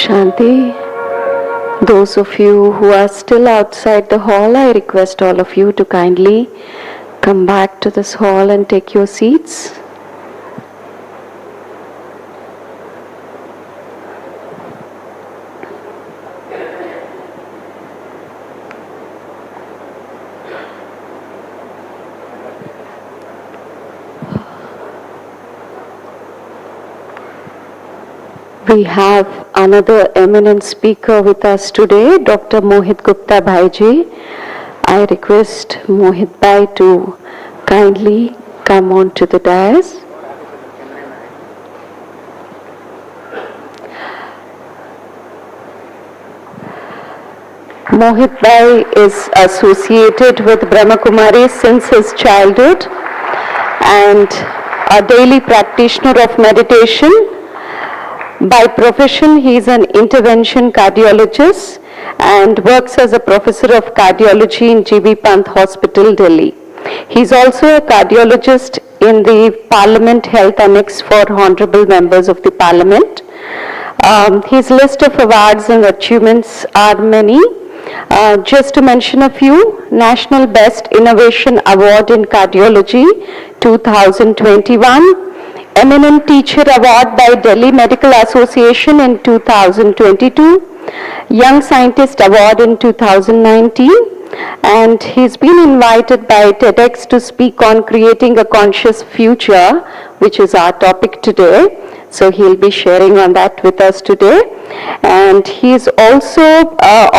Shanti. Those of you who are still outside the hall, I request all of you to kindly come back to this hall and take your seats. We have another eminent speaker with us today, Dr. Mohit Gupta Bhaiji. I request Mohit Bhai to kindly come on to the dais. Mohit Bhai is associated with Brahma Kumaris since his childhood and a daily practitioner of meditation. By profession, he is an intervention cardiologist and works as a professor of cardiology in GB Pant Hospital, Delhi. He is also a cardiologist in the Parliament Health Annex for Honorable Members of the Parliament. His list of awards and achievements are many. Just to mention a few: National Best Innovation Award in Cardiology 2021, Eminent Teacher Award by Delhi Medical Association in 2022, Young Scientist Award in 2019, and he's been invited by TEDx to speak on creating a conscious future, which is our topic today. So he'll be sharing on that with us today. And he's also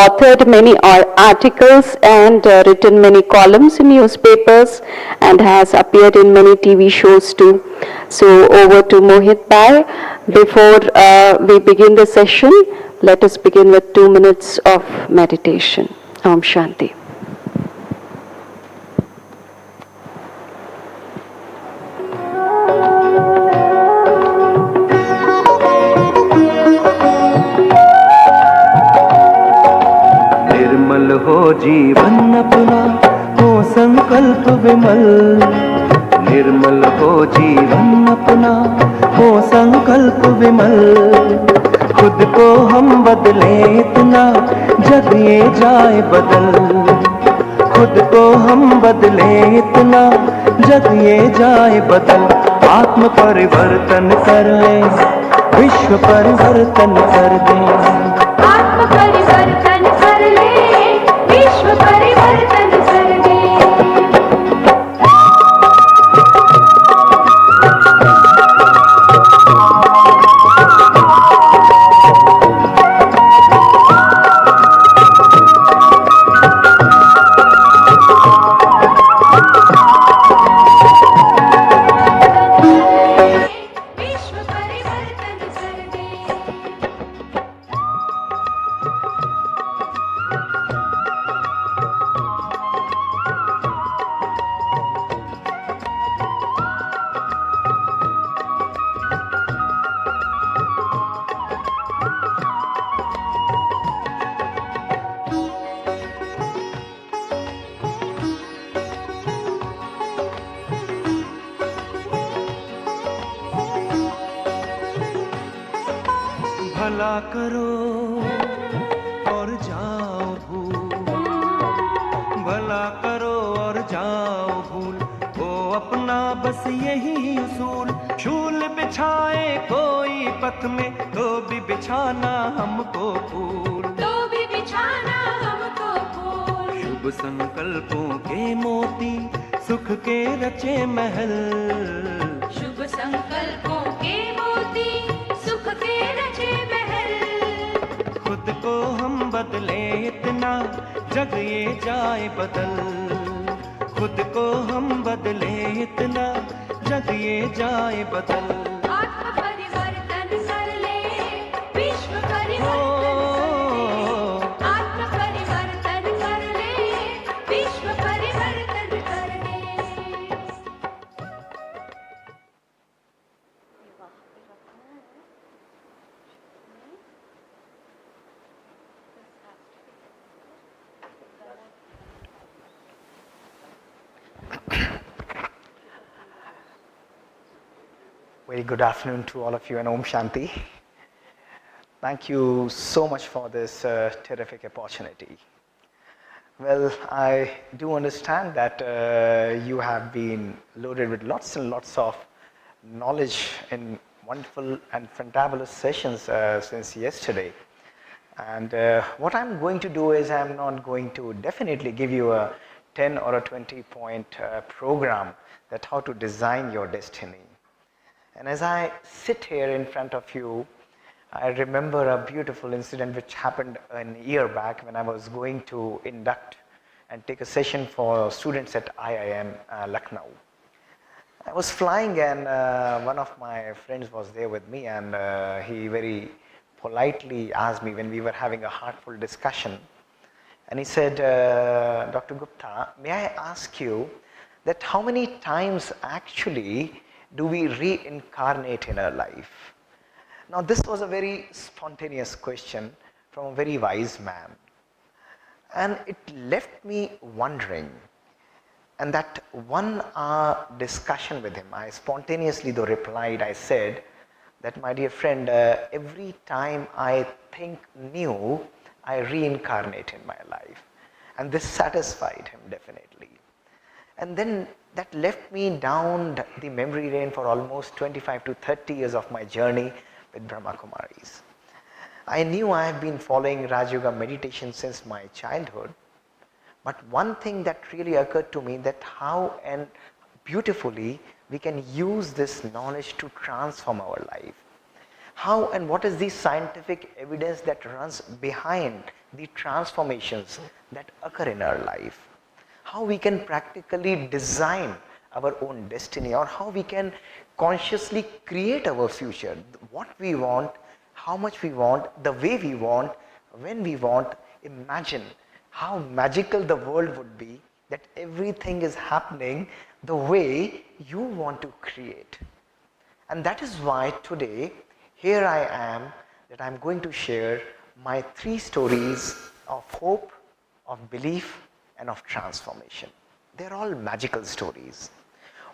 authored many articles and written many columns in newspapers and has appeared in many TV shows too. So over to Mohit Bhai. Before we begin the session, let us begin with 2 minutes of meditation. Om Shanti. हो जीवन अपना हो संकल्प विमल, निर्मल हो जीवन अपना हो संकल्प विमल। खुद को हम बदले इतना जग ये जाए बदल, खुद को हम बदले इतना जग ये जाए बदल। आत्म परिवर्तन कर ले, विश्व परिवर्तन कर दे। आत्म परिवर्तन कर ले, विश्व परिवर्तन कर दे। भला करो और जाओ भूल, भला करो और जाओ भूल। वो अपना बस यही उसूल, शूल बिछाए कोई पथ में तो भी बिछाना हमको फूल, तो भी बिछाना हमको फूल। शुभ संकल्पों के मोती सुख के रचे महल, शुभ संकल्पों के मोती सुख के रचे महल। खुद को हम बदले इतना जग ये जाए बदल, खुद को हम बदले इतना जग ये जाए बदल। आत्म परिवर्तन कर ले, विश्व परिवर्तन कर ले। आत्म परिवर्तन कर ले, विश्व परिवर्तन कर ले। Very good afternoon to all of you and Om Shanti. Thank you so much for this terrific opportunity. Well, I do understand that you have been loaded with lots and lots of knowledge in wonderful and fantabulous sessions since yesterday. And what I'm going to do is I'm not going to definitely give you a 10 or a 20 point program that how to design your destiny. And as I sit here in front of you, I remember a beautiful incident which happened a year back when I was going to induct and take a session for students at IIM Lucknow. I was flying and one of my friends was there with me, and he very politely asked me when we were having a heartful discussion, and he said, Dr. Gupta, may I ask you that how many times actually do we reincarnate in our life? Now this was a very spontaneous question from a very wise man, and it left me wondering. And that 1 hour discussion with him, I spontaneously though replied, I said that, my dear friend, every time I think new, I reincarnate in my life. And this satisfied him definitely. And then that left me down the memory lane for almost 25 to 30 years of my journey with Brahma Kumaris. I knew I have been following Raj Yoga meditation since my childhood, but one thing that really occurred to me, that how and beautifully we can use this knowledge to transform our life. How and what is the scientific evidence that runs behind the transformations that occur in our life? How we can practically design our own destiny, or how we can consciously create our future, what we want, how much we want, the way we want, when we want. Imagine how magical the world would be that everything is happening the way you want to create. And that is why today here I am, that I'm going to share my 3 stories of hope, of belief, and of transformation. They're all magical stories.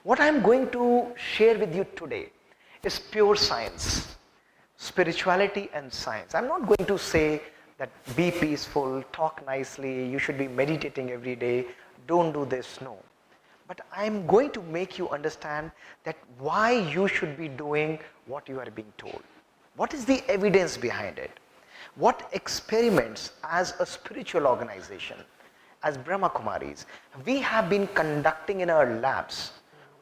What I'm going to share with you today is pure science, spirituality and science. I'm not going to say that be peaceful, talk nicely, you should be meditating every day, don't do this, no. But I'm going to make you understand that why you should be doing what you are being told. What is the evidence behind it? What experiments as a spiritual organization, as Brahma Kumaris, we have been conducting in our labs?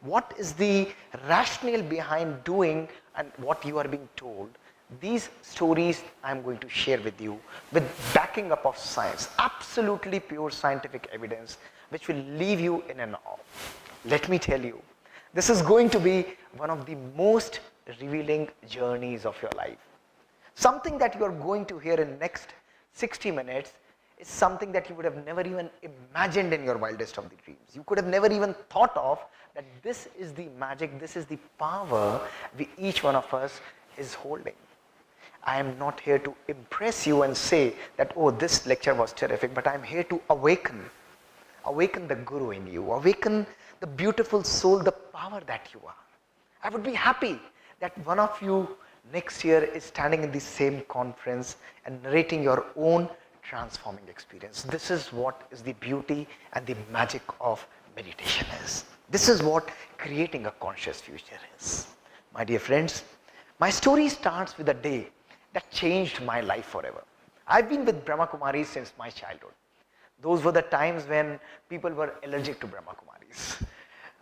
What is the rationale behind doing and what you are being told? These stories I am going to share with you with backing up of science, absolutely pure scientific evidence which will leave you in an awe. Let me tell you, this is going to be one of the most revealing journeys of your life. Something that you are going to hear in next 60 minutes is something that you would have never even imagined in your wildest of the dreams. You could have never even thought of that this is the magic, this is the power each one of us is holding. I am not here to impress you and say that, oh, this lecture was terrific, but I am here to awaken the Guru in you, awaken the beautiful soul, the power that you are. I would be happy that one of you next year is standing in the same conference and narrating your own transforming experience. This is what is the beauty and the magic of meditation is. This is what creating a conscious future is. My dear friends, my story starts with a day that changed my life forever. I've been with Brahma Kumaris since my childhood. Those were the times when people were allergic to Brahma Kumaris.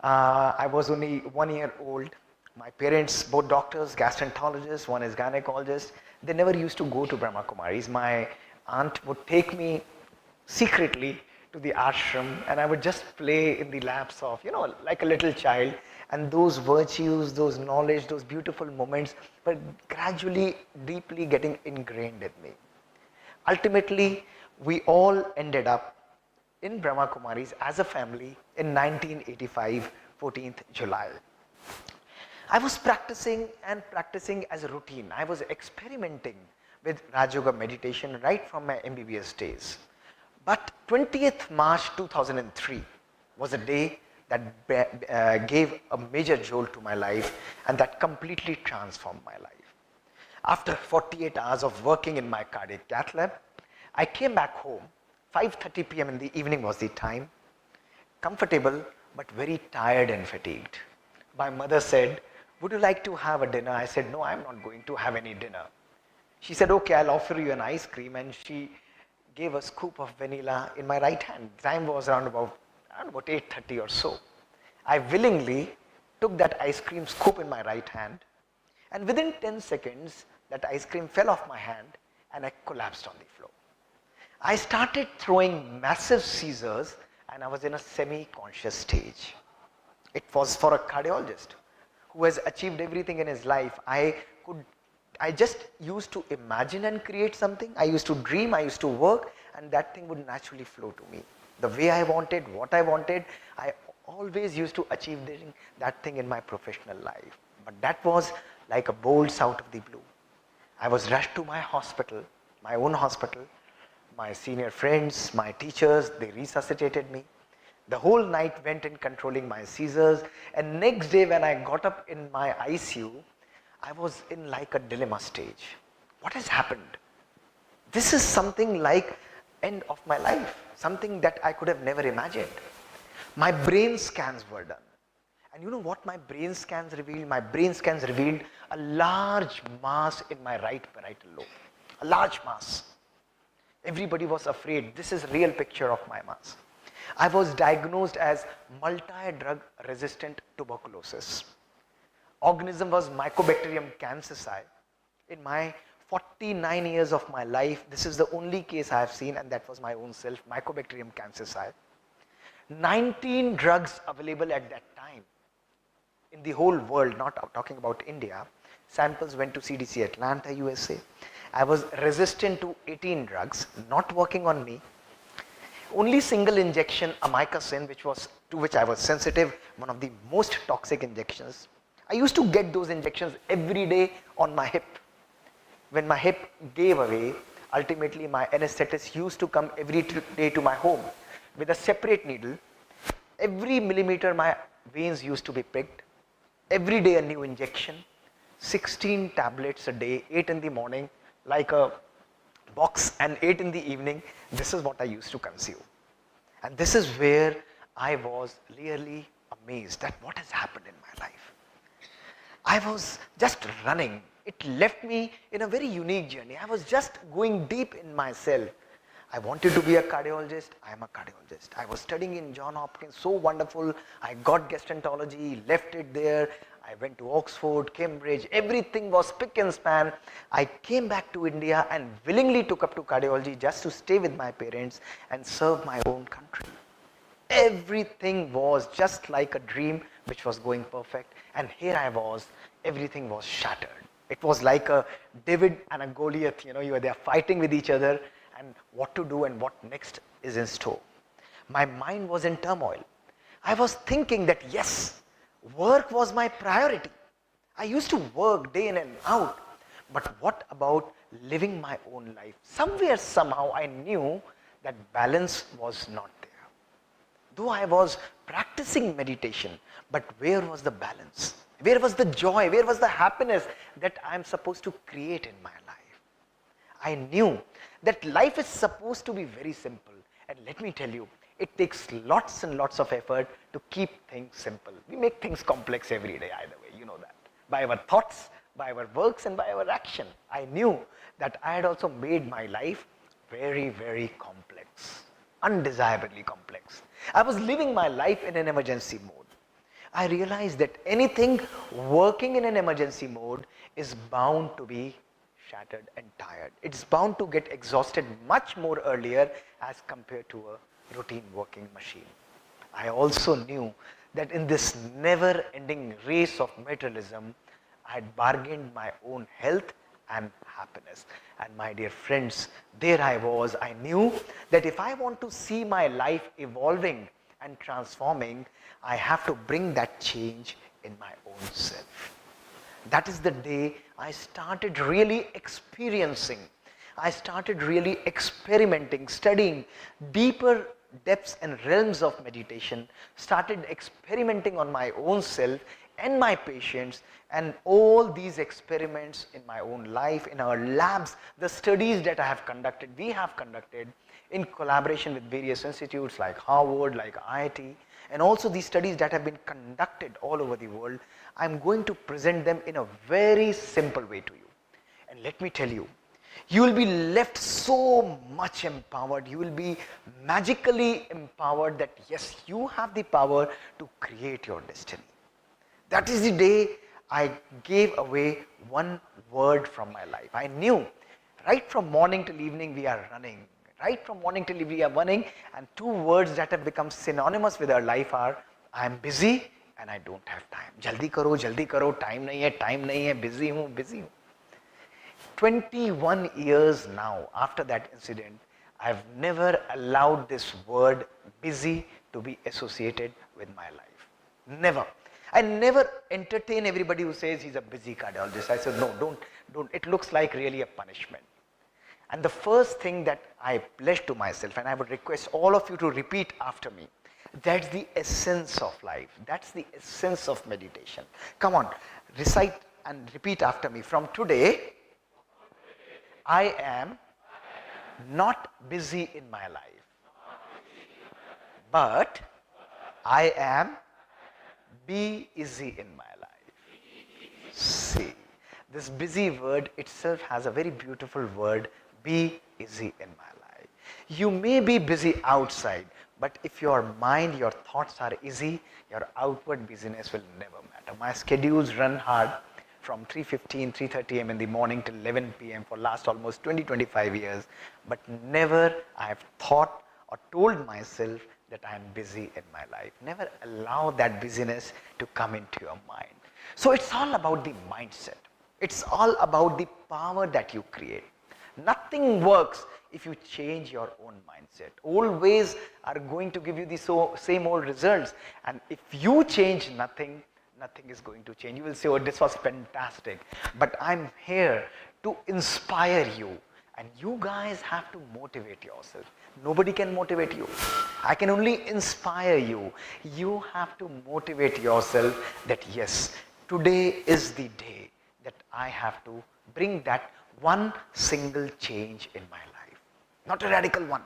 I was only 1 year old. My parents, both doctors, gastroenterologists, one is gynecologist, they never used to go to Brahma Kumaris. My aunt would take me secretly to the ashram and I would just play in the laps of, like a little child, and those virtues, those knowledge, those beautiful moments were gradually, deeply getting ingrained in me. Ultimately, we all ended up in Brahma Kumaris as a family in 1985, 14th July. I was practicing as a routine. I was experimenting with Raj Yoga meditation right from my MBBS days. But 20th March 2003 was a day that gave a major jolt to my life and that completely transformed my life. After 48 hours of working in my cardiac cath lab, I came back home. 5:30 p.m. in the evening was the time, comfortable but very tired and fatigued. My mother said, "Would you like to have a dinner?" I said, "No, I'm not going to have any dinner." She said, "Okay, I'll offer you an ice cream," and she gave a scoop of vanilla in my right hand. Time was around about 8:30 or so. I willingly took that ice cream scoop in my right hand, and within 10 seconds, that ice cream fell off my hand and I collapsed on the floor. I started throwing massive seizures and I was in a semi-conscious stage. It was for a cardiologist who has achieved everything in his life. I just used to imagine and create something. I used to dream, I used to work, and that thing would naturally flow to me. The way I wanted, what I wanted, I always used to achieve that thing in my professional life. But that was like a bolt out of the blue. I was rushed to my hospital, my own hospital. My senior friends, my teachers, they resuscitated me. The whole night went in controlling my seizures, and next day when I got up in my ICU, I was in like a dilemma stage. What has happened? This is something like end of my life, something that I could have never imagined. My brain scans were done. And you know what my brain scans revealed? My brain scans revealed a large mass in my right parietal lobe. A large mass. Everybody was afraid. This is a real picture of my mass. I was diagnosed as multi-drug resistant tuberculosis. Organism was Mycobacterium cancerci. In my 49 years of my life, this is the only case I have seen, and that was my own self, Mycobacterium cancerci. 19 drugs available at that time in the whole world, not talking about India. Samples went to CDC Atlanta, USA. I was resistant to 18 drugs, not working on me. Only single injection, amikacin, to which I was sensitive, one of the most toxic injections. I used to get those injections every day on my hip. When my hip gave away, ultimately my anesthetist used to come every day to my home with a separate needle. Every millimeter my veins used to be pricked. Every day a new injection. 16 tablets a day, 8 in the morning, like a box, and 8 in the evening. This is what I used to consume. And this is where I was really amazed at what has happened in my life. I was just running. It left me in a very unique journey. I was just going deep in myself. I wanted to be a cardiologist. I am a cardiologist. I was studying in Johns Hopkins, so wonderful. I got gastroenterology, left it there. I went to Oxford, Cambridge, everything was spick and span. I came back to India and willingly took up to cardiology just to stay with my parents and serve my own country. Everything was just like a dream which was going perfect, and here I was, everything was shattered. It was like a David and a Goliath, you were there fighting with each other, and what to do and what next is in store. My mind was in turmoil. I was thinking that yes, work was my priority. I used to work day in and out, but what about living my own life? Somewhere, somehow, I knew that balance was not there. Though I was practicing meditation, but where was the balance? Where was the joy? Where was the happiness that I am supposed to create in my life? I knew that life is supposed to be very simple, and let me tell you, it takes lots and lots of effort to keep things simple. We make things complex every day either way, you know that. By our thoughts, by our works, and by our action. I knew that I had also made my life very, very complex, undesirably complex. I was living my life in an emergency mode. I realized that anything working in an emergency mode is bound to be shattered and tired. It's bound to get exhausted much more earlier as compared to a routine working machine. I also knew that in this never-ending race of materialism, I had bargained my own health and happiness. And my dear friends, there I was. I knew that if I want to see my life evolving and transforming, I have to bring that change in my own self. That is the day I started really experiencing. I started really experimenting, studying deeper depths and realms of meditation, started experimenting on my own self and my patients, and all these experiments in my own life, in our labs, the studies that I have conducted, we have conducted in collaboration with various institutes like Harvard, like IIT, and also these studies that have been conducted all over the world, I'm going to present them in a very simple way to you. And let me tell you, you will be left so much empowered, you will be magically empowered that yes, you have the power to create your destiny. That is the day I gave away one word from my life. I knew right from morning till evening we are running. Right from morning till evening we are running, and two words that have become synonymous with our life are I am busy and I don't have time. Jaldi karo, time nahi hai, busy hu. 21 years now after that incident, I have never allowed this word busy to be associated with my life. Never. I never entertain everybody who says he's a busy cardiologist. I said, no, don't. It looks like really a punishment. And the first thing that I pledged to myself, and I would request all of you to repeat after me, that's the essence of life. That's the essence of meditation. Come on, recite and repeat after me. From today, I am not busy in my life, but I am be easy in my life. See, this busy word itself has a very beautiful word, be easy in my life. You may be busy outside, but if your mind, your thoughts are easy, your outward busyness will never matter. My schedules run hard from 3:30 am in the morning till 11 p.m. for last almost 20-25 years, but never I have thought or told myself that I am busy in my life. Never allow that busyness to come into your mind. So it's all about the mindset. It's all about the power that you create. Nothing works if you change your own mindset. Old ways are going to give you the same old results, and if you change nothing, nothing is going to change. You will say, oh, this was fantastic, but I'm here to inspire you, and you guys have to motivate yourself. Nobody can motivate you. I can only inspire you. You have to motivate yourself that yes, today is the day that I have to bring that one single change in my life. Not a radical one.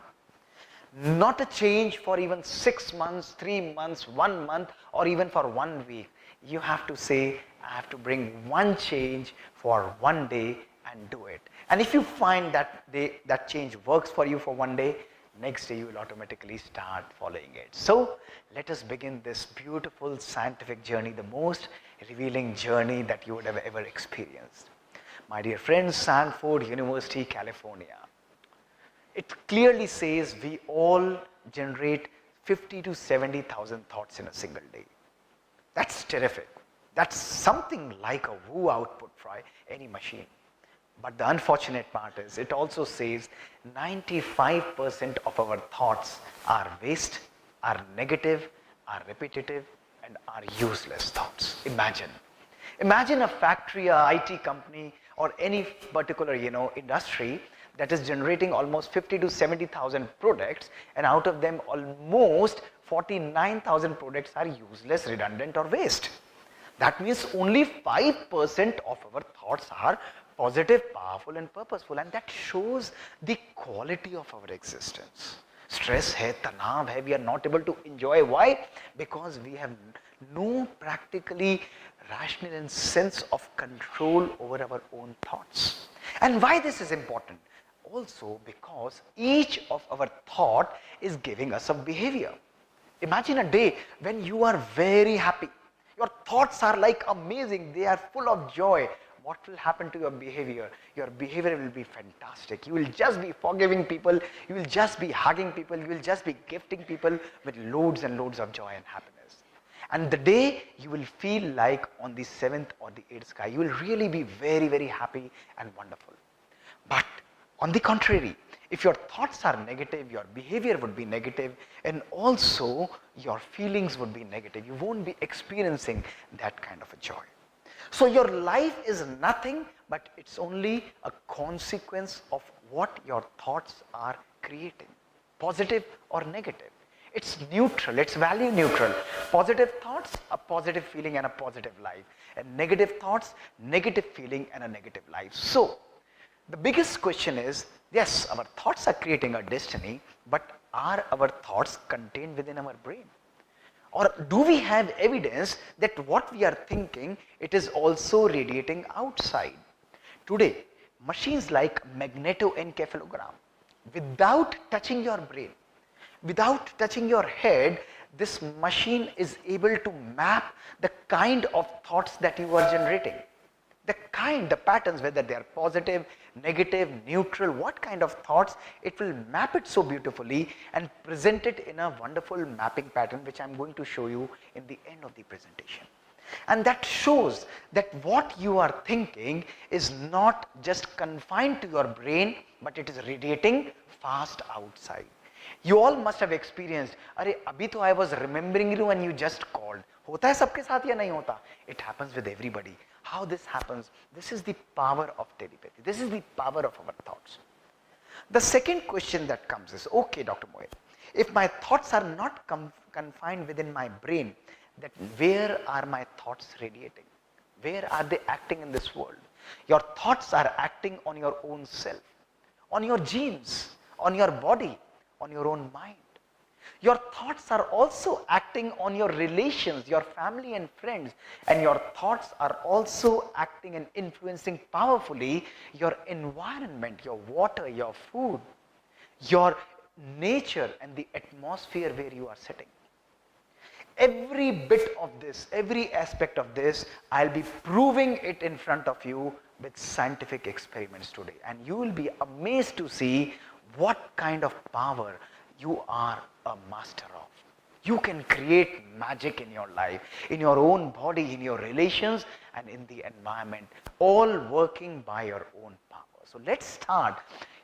Not a change for even 6 months, 3 months, 1 month, or even for 1 week. You have to say, I have to bring one change for 1 day and do it. And if you find that that change works for you for 1 day, next day you will automatically start following it. So let us begin this beautiful scientific journey, the most revealing journey that you would have ever experienced. My dear friends, Stanford University, California. It clearly says we all generate 50 to 70,000 thoughts in a single day. That's terrific. That's something like a woo output for any machine. But the unfortunate part is it also says 95% of our thoughts are waste, are negative, are repetitive, and are useless thoughts. Imagine a factory, a IT company, or any particular industry that is generating almost 50 to 70,000 products, and out of them almost 49,000 products are useless, redundant, or waste. That means only 5% of our thoughts are positive, powerful, and purposeful, and that shows the quality of our existence. Stress hai, tanav hai, we are not able to enjoy. Why? Because we have no practically rational and sense of control over our own thoughts. And why this is important? Also because each of our thought is giving us a behavior. Imagine a day when you are very happy. Your thoughts are like amazing. They are full of joy. What will happen to your behavior? Your behavior will be fantastic. You will just be forgiving people. You will just be hugging people. You will just be gifting people with loads and loads of joy and happiness. And the day you will feel like on the 7th or the 8th sky, you will really be very, very happy and wonderful. But on the contrary, if your thoughts are negative, your behavior would be negative, and also your feelings would be negative. You won't be experiencing that kind of a joy. So your life is nothing but it's only a consequence of what your thoughts are creating, positive or negative. It's neutral, it's value neutral. Positive thoughts, a positive feeling and a positive life. And negative thoughts, negative feeling and a negative life. So the biggest question is, yes, our thoughts are creating our destiny, but are our thoughts contained within our brain? Or do we have evidence that what we are thinking, it is also radiating outside? Today, machines like magnetoencephalogram, without touching your brain, without touching your head, this machine is able to map the kind of thoughts that you are generating. The patterns, whether they are positive, negative, neutral, what kind of thoughts, it will map it so beautifully and present it in a wonderful mapping pattern, which I am going to show you in the end of the presentation. And that shows that what you are thinking is not just confined to your brain, but it is radiating fast outside. You all must have experienced, अरे अभी तो I was remembering you and you just called. होता है सबके साथ या नहीं होता? It happens with everybody. How this happens? This is the power of telepathy. This is the power of our thoughts. The second question that comes is, okay, Dr. Mohit, if my thoughts are not confined within my brain, that where are my thoughts radiating? Where are they acting in this world? Your thoughts are acting on your own self, on your genes, on your body, on your own mind. Your thoughts are also acting on your relations, your family and friends, and your thoughts are also acting and influencing powerfully your environment, your water, your food, your nature and the atmosphere where you are sitting. Every bit of this, every aspect of this, I'll be proving it in front of you with scientific experiments today, and you will be amazed to see what kind of power you are a master of. You can create magic in your life, in your own body, in your relations and in the environment, all working by your own power. So let's start.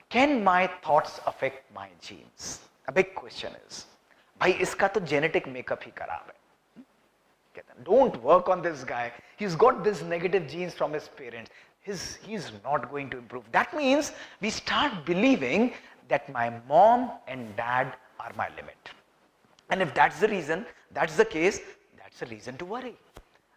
Can my thoughts affect my genes? A big question is, भाई इसका तो genetic makeup ही खराब है. Don't work on this guy. He's got this negative genes from his parents. He's not going to improve. That means we start believing that my mom and dad are my limit. And if that's the reason, that's the case, that's a reason to worry.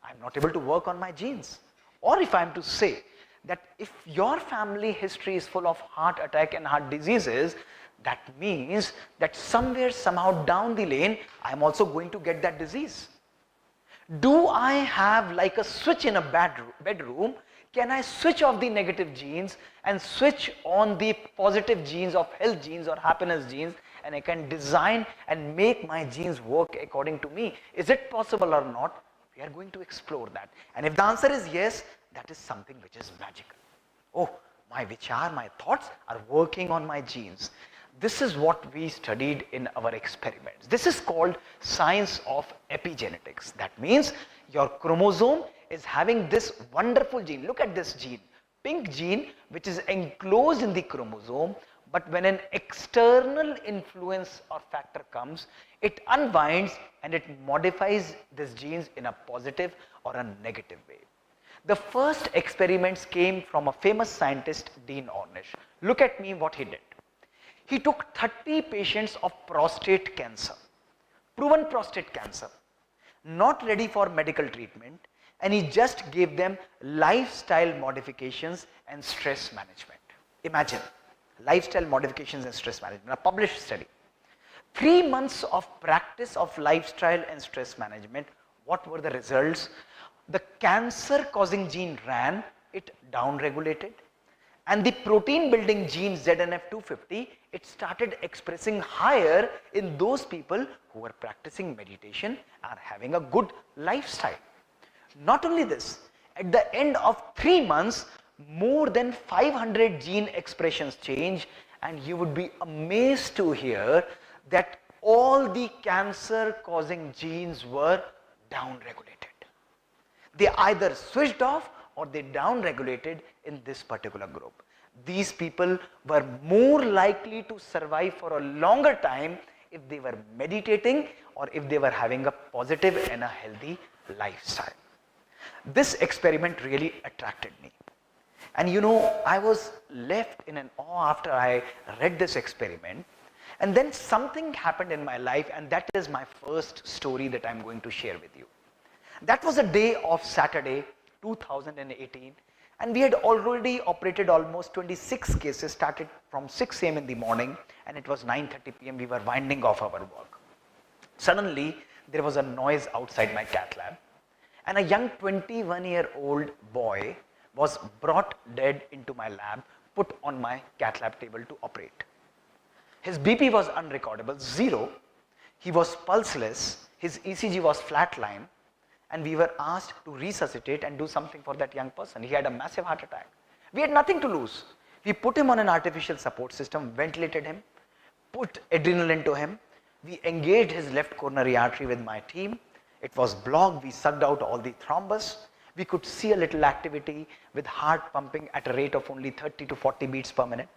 I'm not able to work on my genes. Or if I'm to say that if your family history is full of heart attack and heart diseases, that means that somewhere, somehow down the lane, I'm also going to get that disease. Do I have like a switch in a bedroom? Can I switch off the negative genes and switch on the positive genes of health genes or happiness genes, and I can design and make my genes work according to me? Is it possible or not? We are going to explore that. And if the answer is yes, that is something which is magical. Oh, my vichar, my thoughts are working on my genes. This is what we studied in our experiments. This is called science of epigenetics. That means your chromosome is having this wonderful gene. Look at this gene, pink gene, which is enclosed in the chromosome, but when an external influence or factor comes, it unwinds and it modifies these genes in a positive or a negative way. The first experiments came from a famous scientist, Dean Ornish. Look at me what he did. He took 30 patients of prostate cancer, proven prostate cancer, not ready for medical treatment, and he just gave them lifestyle modifications and stress management. Imagine, lifestyle modifications and stress management, a published study. 3 months of practice of lifestyle and stress management, what were the results? The cancer causing gene ran, it down-regulated, and the protein building gene ZNF250, it started expressing higher in those people who were practicing meditation and having a good lifestyle. Not only this, at the end of 3 months, more than 500 gene expressions change, and you would be amazed to hear that all the cancer causing genes were downregulated. They either switched off or they downregulated in this particular group. These people were more likely to survive for a longer time if they were meditating or if they were having a positive and a healthy lifestyle. This experiment really attracted me. And you know, I was left in an awe after I read this experiment. And then something happened in my life, and that is my first story that I'm going to share with you. That was a day of Saturday, 2018, and we had already operated almost 26 cases, started from 6 a.m. in the morning, and it was 9:30 p.m. We were winding off our work. Suddenly, there was a noise outside my cath lab, and a young 21-year-old boy was brought dead into my lab, put on my cath lab table to operate. His BP was unrecordable, 0. He was pulseless, his ECG was flatline, and we were asked to resuscitate and do something for that young person. He had a massive heart attack. We had nothing to lose. We put him on an artificial support system, ventilated him, put adrenaline into him. We engaged his left coronary artery with my team. It was blocked. We sucked out all the thrombus. We could see a little activity with heart pumping at a rate of only 30 to 40 beats per minute.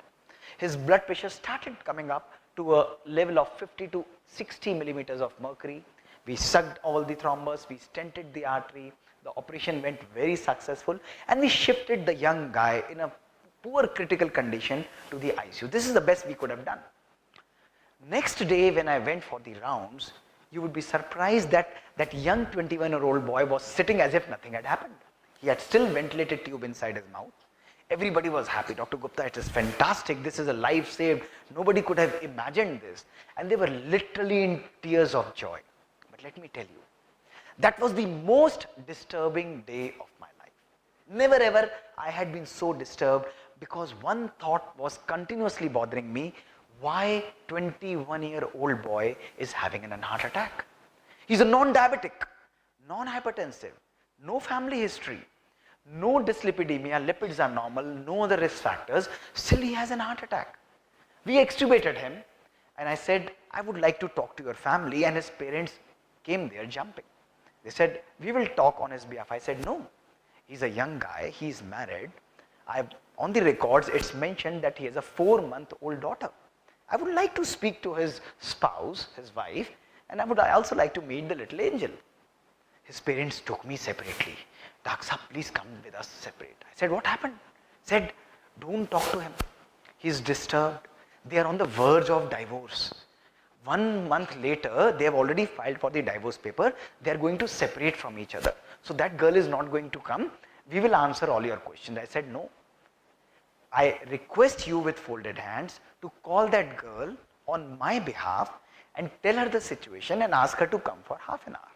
His blood pressure started coming up to a level of 50 to 60 millimeters of mercury. We sucked all the thrombus, we stented the artery, the operation went very successful, and we shifted the young guy in a poor critical condition to the ICU. This is the best we could have done. Next day when I went for the rounds, you would be surprised that that young 21-year-old boy was sitting as if nothing had happened. He had still ventilated tube inside his mouth. Everybody was happy. Dr. Gupta, it is fantastic. This is a life saved. Nobody could have imagined this. And they were literally in tears of joy. But let me tell you, that was the most disturbing day of my life. Never ever I had been so disturbed, because one thought was continuously bothering me: why 21-year-old boy is having an heart attack? He's a non-diabetic, non-hypertensive, no family history, no dyslipidemia, lipids are normal, no other risk factors, still he has an heart attack. We extubated him, and I said, I would like to talk to your family, and his parents came there jumping. They said, we will talk on his behalf. I said, no, he's a young guy, he's married. On the records, it's mentioned that he has a 4-month-old daughter. I would like to speak to his spouse, his wife, and I would also like to meet the little angel. His parents took me separately. Doctor Sahab, please come with us separate. I said, what happened? Said, don't talk to him. He's disturbed. They are on the verge of divorce. 1 month later, they have already filed for the divorce paper. They are going to separate from each other. So that girl is not going to come. We will answer all your questions. I said, no. I request you with folded hands to call that girl on my behalf and tell her the situation and ask her to come for half an hour.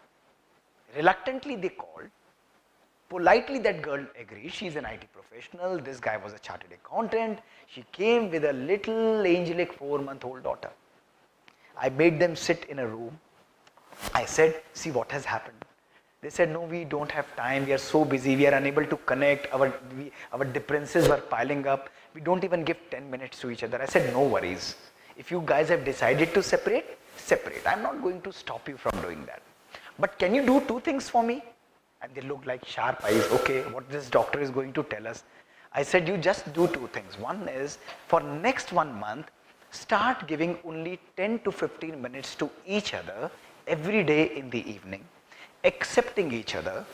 Reluctantly they called. Politely that girl agreed. She's an IT professional. This guy was a chartered accountant. She came with a little angelic 4-month-old daughter. I made them sit in a room. I said, see what has happened. They said, no, we don't have time. We are so busy. We are unable to connect. Our differences were piling up. We don't even give 10 minutes to each other. I said, no worries. If you guys have decided to separate, separate. I'm not going to stop you from doing that. But can you do 2 things for me? And they looked like sharp eyes. Okay, what this doctor is going to tell us. I said, you just do 2 things. One is, for next 1 month, start giving only 10 to 15 minutes to each other every day in the evening, accepting each other,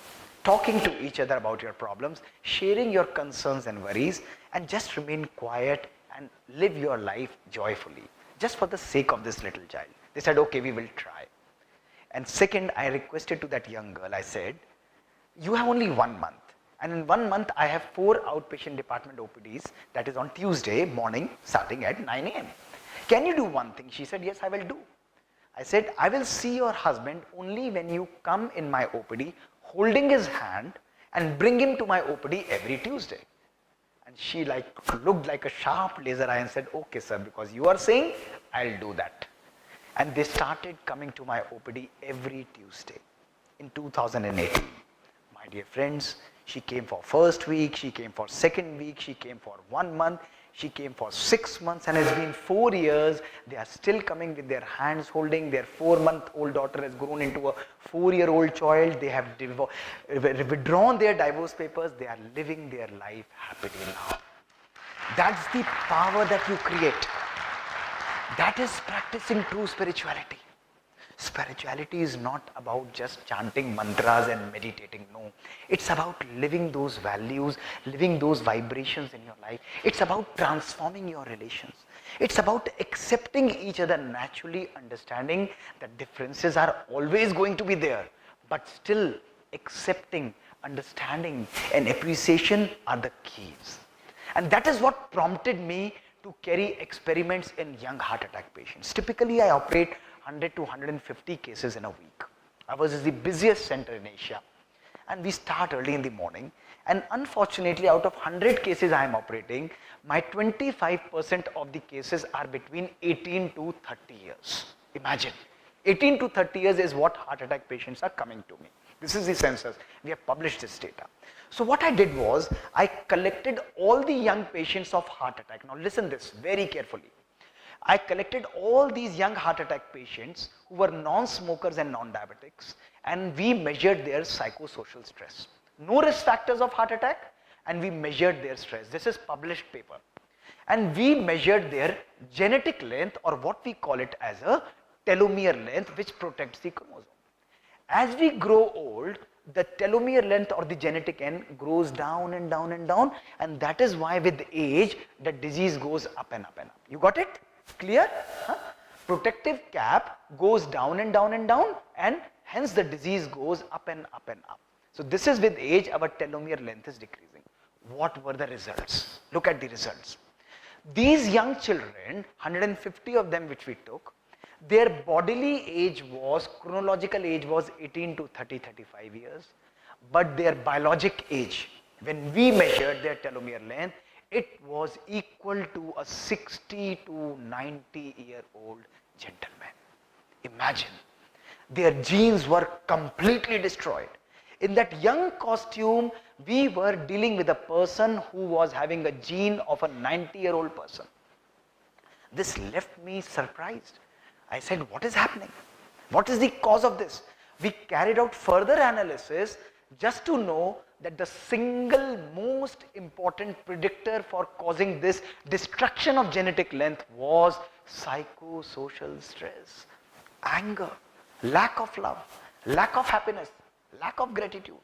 talking to each other about your problems, sharing your concerns and worries, and just remain quiet and live your life joyfully, just for the sake of this little child. They said, okay, we will try. And second, I requested to that young girl, I said, you have only 1 month. And in 1 month, I have 4 outpatient department OPDs, that is on Tuesday morning, starting at 9 a.m. Can you do one thing? She said, yes, I will do. I said, I will see your husband only when you come in my OPD, holding his hand, and bring him to my OPD every Tuesday. And she looked like a sharp laser eye and said, okay, sir, because you are saying, I'll do that. And they started coming to my OPD every Tuesday. In 2018, my My dear friends, she came for first week, she came for second week, she came for 1 month, she came for 6 months, and it's been 4 years. They are still coming with their hands holding. Their 4-month-old daughter has grown into a 4-year-old child. They have withdrawn their divorce papers. They are living their life happily now. That's the power that you create. That is practicing true spirituality. Spirituality is not about just chanting mantras and meditating. No, it's about living those values, living those vibrations in your life. It's about transforming your relations. It's about accepting each other naturally, understanding that differences are always going to be there, but still accepting, understanding, and appreciation are the keys. And that is what prompted me to carry experiments in young heart attack patients. Typically, I operate 100 to 150 cases in a week. Ours is the busiest center in Asia. And we start early in the morning. And unfortunately, out of 100 cases I am operating, my 25% of the cases are between 18 to 30 years. Imagine, 18 to 30 years is what heart attack patients are coming to me. This is the census. We have published this data. So what I did was, I collected all the young patients of heart attack. Now listen this very carefully. I collected all these young heart attack patients who were non-smokers and non-diabetics, and we measured their psychosocial stress. No risk factors of heart attack, and we measured their stress. This is published paper. And we measured their genetic length, or what we call it as a telomere length, which protects the chromosome. As we grow old, the telomere length or the genetic end grows down and down and down, and that is why with age the disease goes up and up and up. You got it? Clear? Huh? Protective cap goes down and down and down, and hence the disease goes up and up and up. So this is with age, our telomere length is decreasing. What were the results? Look at the results. These young children, 150 of them which we took, their bodily age was, chronological age was 18 to 35 years, but their biologic age, when we measured their telomere length, it was equal to a 60 to 90-year-old gentleman. Imagine, their genes were completely destroyed. In that young costume, we were dealing with a person who was having a gene of a 90-year-old person. This left me surprised. I said, what is happening? What is the cause of this? We carried out further analysis just to know that the single most important predictor for causing this destruction of genetic length was psychosocial stress, anger, lack of love, lack of happiness, lack of gratitude.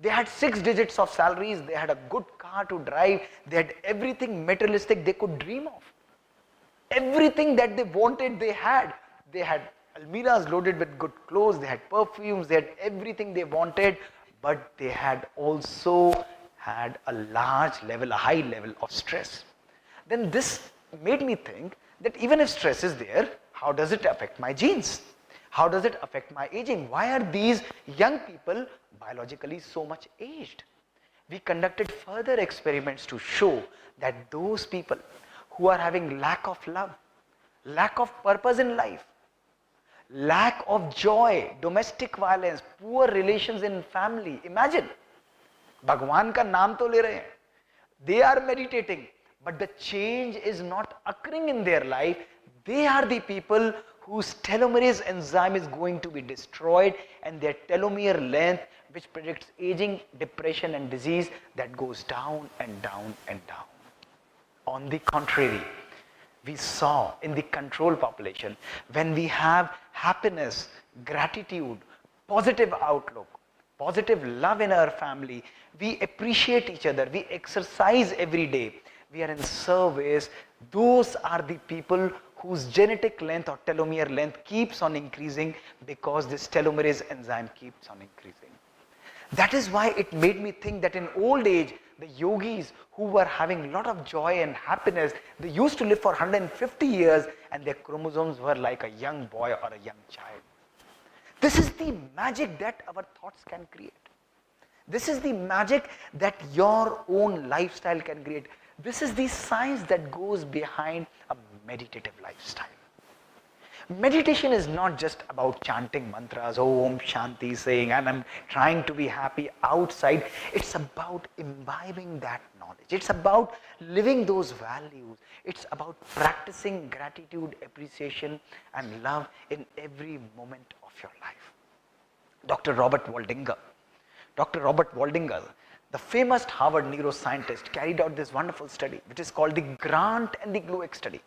They had 6 digits of salaries, they had a good car to drive, they had everything materialistic they could dream of. Everything that they wanted, they had. They had almirahs loaded with good clothes, they had perfumes, they had everything they wanted, but they had also had a large level, a high level of stress. Then this made me think that even if stress is there, how does it affect my genes? How does it affect my aging? Why are these young people biologically so much aged? We conducted further experiments to show that those people who are having lack of love, lack of purpose in life, lack of joy, domestic violence, poor relations in family. Imagine, Bhagwan ka naam to le rahe hain. They are meditating, but the change is not occurring in their life. They are the people whose telomerase enzyme is going to be destroyed, and their telomere length, which predicts aging, depression and disease, that goes down and down and down. On the contrary, we saw in the control population, when we have happiness, gratitude, positive outlook, positive love in our family, we appreciate each other, we exercise every day, we are in service, those are the people whose genetic length or telomere length keeps on increasing, because this telomerase enzyme keeps on increasing. That is why it made me think that in old age, the yogis who were having a lot of joy and happiness, they used to live for 150 years, and their chromosomes were like a young boy or a young child. This is the magic that our thoughts can create. This is the magic that your own lifestyle can create. This is the science that goes behind a meditative lifestyle. Meditation is not just about chanting mantras, Om Shanti, saying, and I'm trying to be happy outside. It's about imbibing that knowledge. It's about living those values. It's about practicing gratitude, appreciation, and love in every moment of your life. Dr. Robert Waldinger, the famous Harvard neuroscientist, carried out this wonderful study, which is called the Grant and the GLUEC study.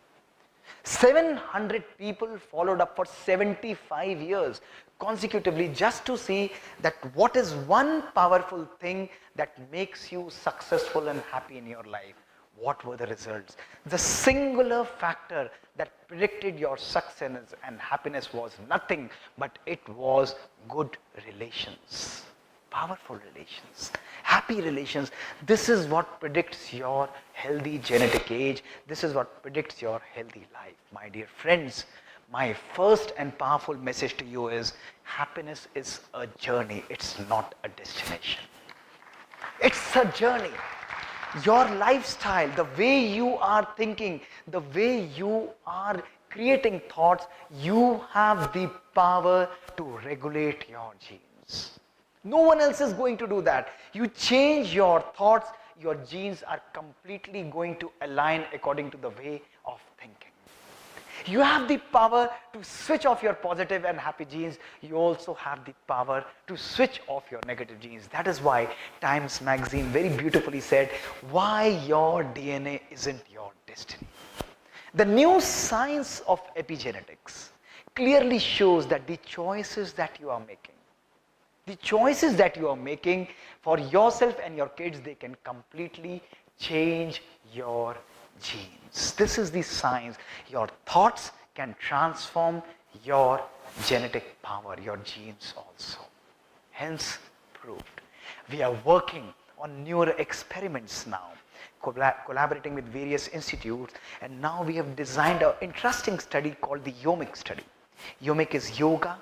700 people followed up for 75 years consecutively just to see that what is one powerful thing that makes you successful and happy in your life. What were the results? The singular factor that predicted your success and happiness was nothing, but it was good relations. Powerful relations, happy relations. This is what predicts your healthy genetic age. This is what predicts your healthy life. My dear friends, my first and powerful message to you is happiness is a journey. It's not a destination. It's a journey. Your lifestyle, the way you are thinking, the way you are creating thoughts, you have the power to regulate your genes. No one else is going to do that. You change your thoughts, your genes are completely going to align according to the way of thinking. You have the power to switch off your positive and happy genes. You also have the power to switch off your negative genes. That is why Times magazine very beautifully said, why your DNA isn't your destiny. The new science of epigenetics clearly shows that the choices that you are making, for yourself and your kids, they can completely change your genes. This is the science. Your thoughts can transform your genetic power, your genes also. Hence proved. We are working on newer experiments now, collaborating with various institutes, and now we have designed an interesting study called the Yomic study. Yomic is yoga,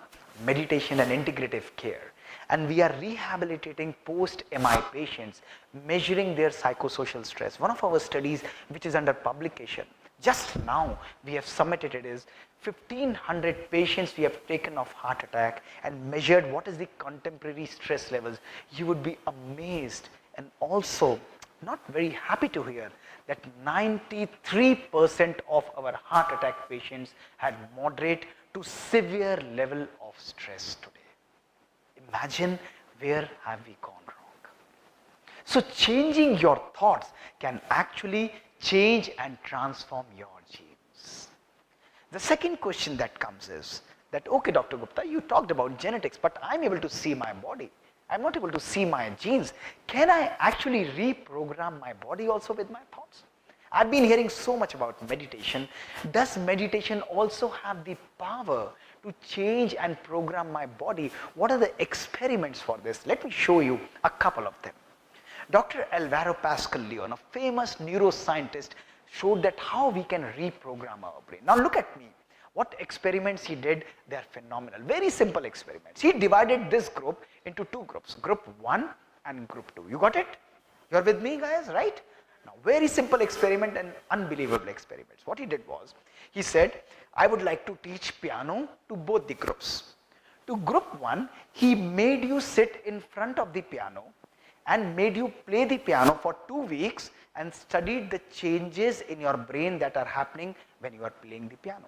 meditation and integrative care. And we are rehabilitating post-MI patients, measuring their psychosocial stress. One of our studies, which is under publication, just now we have submitted it, is 1,500 patients we have taken of heart attack and measured what is the contemporary stress levels. You would be amazed and also not very happy to hear that 93% of our heart attack patients had moderate to severe level of stress today. Imagine where have we gone wrong. So changing your thoughts can actually change and transform your genes. The second question that comes is that, okay, Dr. Gupta, you talked about genetics, but I'm able to see my body. I'm not able to see my genes. Can I actually reprogram my body also with my thoughts? I've been hearing so much about meditation. Does meditation also have the power to change and program my body? What are the experiments for this? Let me show you a couple of them. Dr. Alvaro Pascal Leon, a famous neuroscientist, showed that how we can reprogram our brain. Now look at me. What experiments he did, they are phenomenal. Very simple experiments. He divided this group into two groups, group 1 and group 2. You got it? You're with me, guys, right? Now, very simple experiment and unbelievable experiments. What he did was, he said, I would like to teach piano to both the groups. To group 1, he made you sit in front of the piano and made you play the piano for 2 weeks and studied the changes in your brain that are happening when you are playing the piano.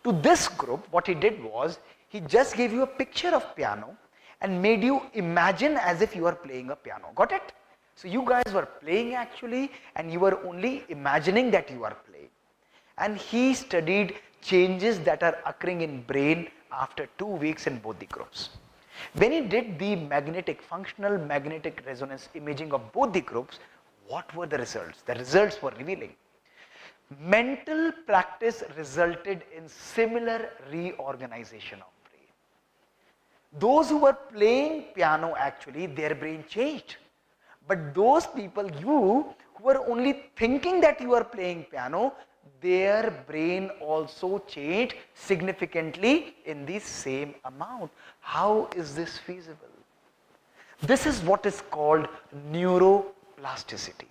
To this group, what he did was, he just gave you a picture of piano and made you imagine as if you are playing a piano. Got it? So you guys were playing actually, and you were only imagining that you are playing. And he studied changes that are occurring in brain after 2 weeks in both the groups. When he did the functional magnetic resonance imaging of both the groups, what were the results? The results were revealing. Mental practice resulted in similar reorganization of brain. Those who were playing piano actually, their brain changed. But those people, you who were only thinking that you are playing piano, their brain also changed significantly in the same amount. How is this feasible? This is what is called neuroplasticity.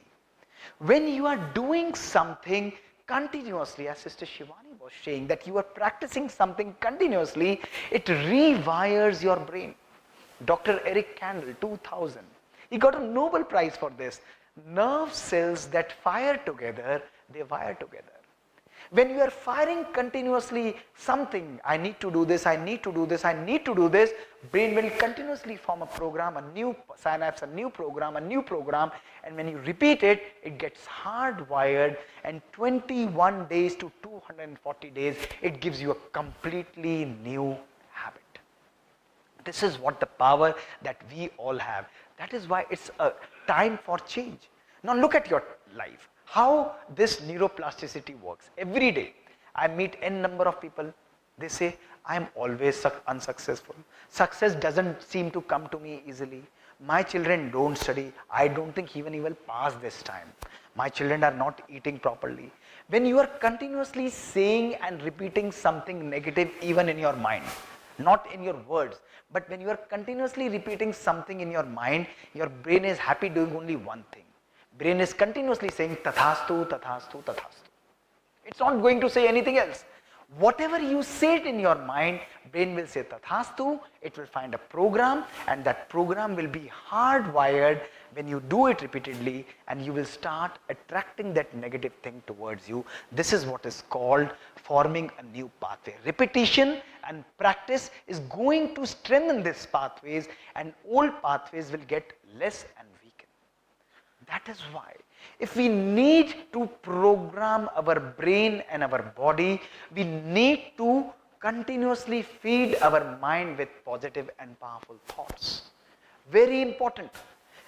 When you are doing something continuously, as Sister Shivani was saying that you are practicing something continuously, it rewires your brain. Dr. Eric Kandel, 2000, he got a Nobel Prize for this. Nerve cells that fire together, they wire together. When you are firing continuously something, I need to do this, I need to do this, I need to do this, brain will continuously form a program, a new synapse, a new program, and when you repeat it, it gets hardwired, and 21 days to 240 days, it gives you a completely new habit. This is what the power that we all have. That is why it's a time for change. Now look at your life. How this neuroplasticity works. Every day I meet n number of people. They say, I am always unsuccessful. Success doesn't seem to come to me easily. My children don't study. I don't think even he will pass this time. My children are not eating properly. When you are continuously saying and repeating something negative even in your mind, not in your words, but when you are continuously repeating something in your mind, your brain is happy doing only one thing. Brain is continuously saying tathastu, tathastu, tathastu. It's not going to say anything else. Whatever you say it in your mind, brain will say tathastu, it will find a program, and that program will be hardwired when you do it repeatedly, and you will start attracting that negative thing towards you. This is what is called forming a new pathway. Repetition and practice is going to strengthen these pathways, and old pathways will get less and weaken. That is why if we need to program our brain and our body, we need to continuously feed our mind with positive and powerful thoughts. Very important.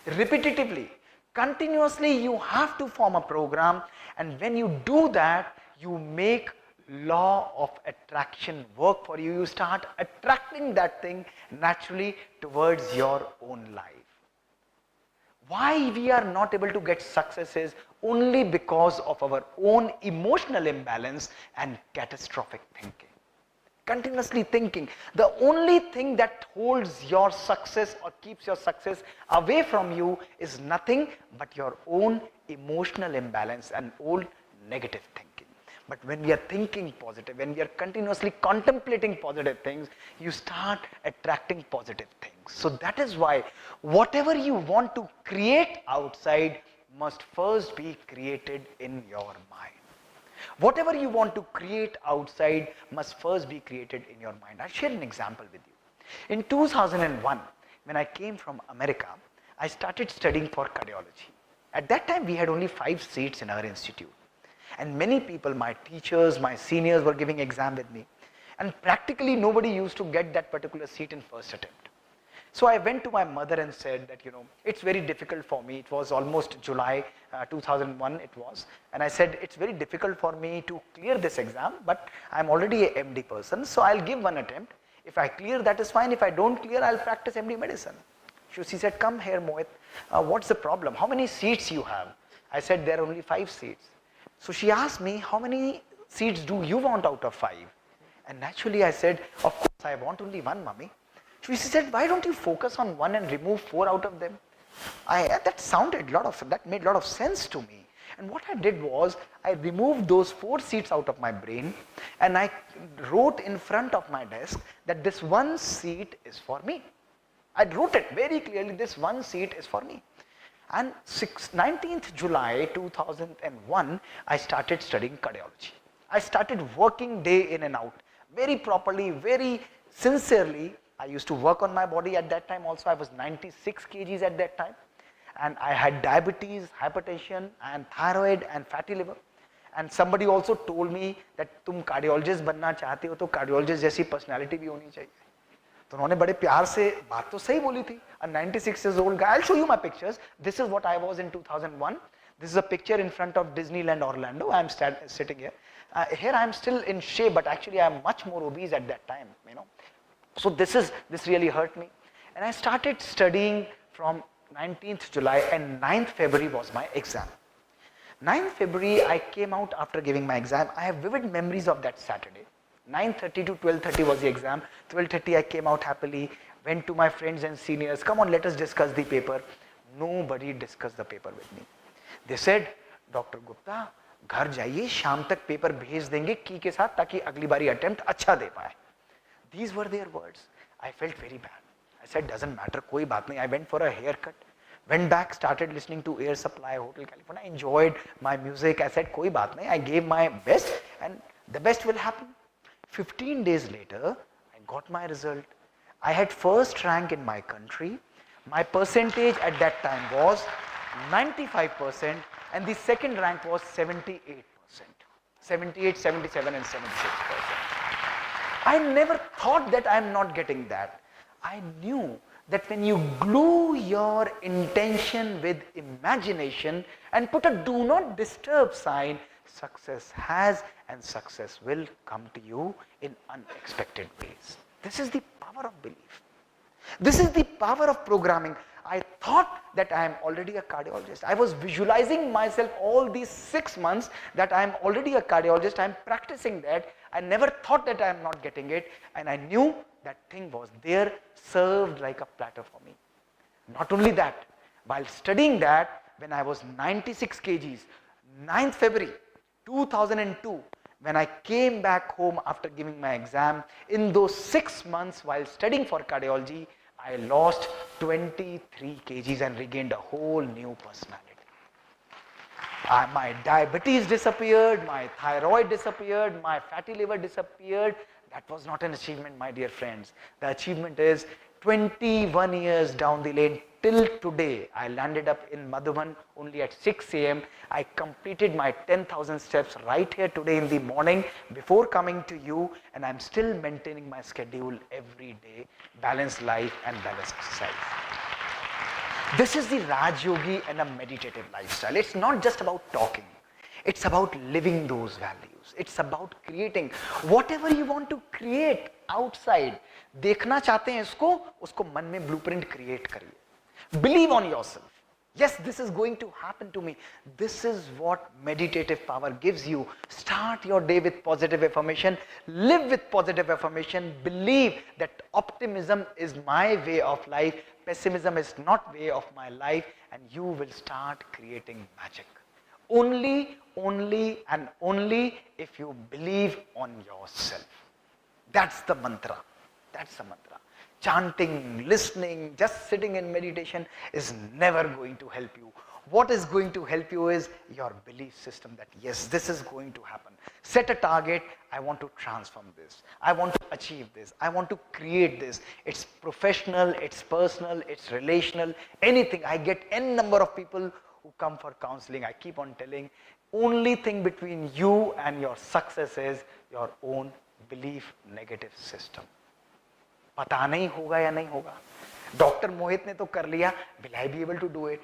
Repetitively, continuously you have to form a program, and when you do that, you make law of attraction work for you. You start attracting that thing naturally towards your own life. Why we are not able to get success is only because of our own emotional imbalance and catastrophic thinking. Continuously thinking. The only thing that holds your success or keeps your success away from you is nothing but your own emotional imbalance and old negative thinking. But when we are thinking positive, when we are continuously contemplating positive things, you start attracting positive things. So that is why whatever you want to create outside must first be created in your mind. Whatever you want to create outside must first be created in your mind. I'll share an example with you. In 2001, when I came from America, I started studying for cardiology. At that time, we had only 5 seats in our institute. And many people, my teachers, my seniors were giving exam with me. And practically nobody used to get that particular seat in first attempt. So I went to my mother and said that, it's very difficult for me. It was almost July 2001 it was. And I said, it's very difficult for me to clear this exam, but I'm already a MD person, so I'll give one attempt. If I clear, that is fine. If I don't clear, I'll practice MD medicine. She said, come here, Mohit. What's the problem? How many seats you have? I said, there are only 5 seats. So she asked me, how many seats do you want out of 5? And naturally I said, of course I want only 1, mommy. She said, why don't you focus on 1 and remove 4 out of them? That made a lot of sense to me. And what I did was, I removed those 4 seats out of my brain, and I wrote in front of my desk that this 1 seat is for me. I wrote it very clearly, this 1 seat is for me. And 19th July 2001, I started studying cardiology. I started working day in and out, very properly, very sincerely. I used to work on my body at that time also. I was 96 kgs at that time. And I had diabetes, hypertension, and thyroid, and fatty liver. And somebody also told me that तुम cardiologist बनना चाहते हो तो cardiologist जैसी personality भी होनी चाहिए. तो उन्होंने बड़े प्यार से बात तो सही बोली थी. A 96 years old guy. I'll show you my pictures. This is what I was in 2001. This is a picture in front of Disneyland Orlando. I'm sitting here. Here I'm still in shape, but actually I'm much more obese at that time. So this really hurt me. And I started studying from 19th July, and 9th February was my exam. 9th February I came out after giving my exam. I have vivid memories of that Saturday. 9:30 to 12:30 was the exam. 12:30 I came out happily, went to my friends and seniors, come on, let us discuss the paper. Nobody discussed the paper with me. They said, Dr. Gupta, घर जाइए, शाम तक paper भेज देंगे की के साथ ताकि अगली बारी अटेम्प्ट अच्छा दे पाए. These were their words. I felt very bad. I said, doesn't matter, कोई बात नहीं. I went for a haircut, went back, started listening to Air Supply, Hotel California, enjoyed my music. I said, कोई बात नहीं. I gave my best and the best will happen. 15 days later, I got my result. I had first rank in my country. My percentage at that time was 95% and the second rank was 78%. 78, 77 and 76%. I never thought that I am not getting that. I knew that when you glue your intention with imagination and put a do not disturb sign, success has and success will come to you in unexpected ways. This is the power of belief. This is the power of programming. I thought that I am already a cardiologist. I was visualizing myself all these 6 months that I am already a cardiologist. I am practicing that. I never thought that I am not getting it, and I knew that thing was there, served like a platter for me. Not only that, while studying that, when I was 96 kgs, 9th February 2002, when I came back home after giving my exam, in those 6 months while studying for cardiology, I lost 23 kgs and regained a whole new personality. My diabetes disappeared, my thyroid disappeared, my fatty liver disappeared. That was not an achievement, my dear friends. The achievement is 21 years down the lane till today. I landed up in Madhuban only at 6 a.m. I completed my 10,000 steps right here today in the morning before coming to you, and I'm still maintaining my schedule every day, balanced life and balanced exercise. This is the Raj Yogi and a meditative lifestyle. It's not just about talking. It's about living those values. It's about creating whatever you want to create outside. देखना चाहते हैं इसको, उसको मन में blueprint create करिए. Believe on yourself. Yes, this is going to happen to me. This is what meditative power gives you. Start your day with positive affirmation. Live with positive affirmation. Believe that optimism is my way of life. Pessimism is not way of my life, and you will start creating magic. Only and only if you believe on yourself. That's the mantra. That's the mantra. Chanting, listening, just sitting in meditation is never going to help you. What is going to help you is your belief system that yes, this is going to happen. Set a target. I want to transform this. I want to achieve this. I want to create this. It's professional, it's personal, it's relational, anything. I get n number of people who come for counseling. I keep on telling, only thing between you and your success is your own belief negative system. पता नहीं होगा या नहीं होगा. Doctor मोहित ने तो कर लिया, will I be able to do it?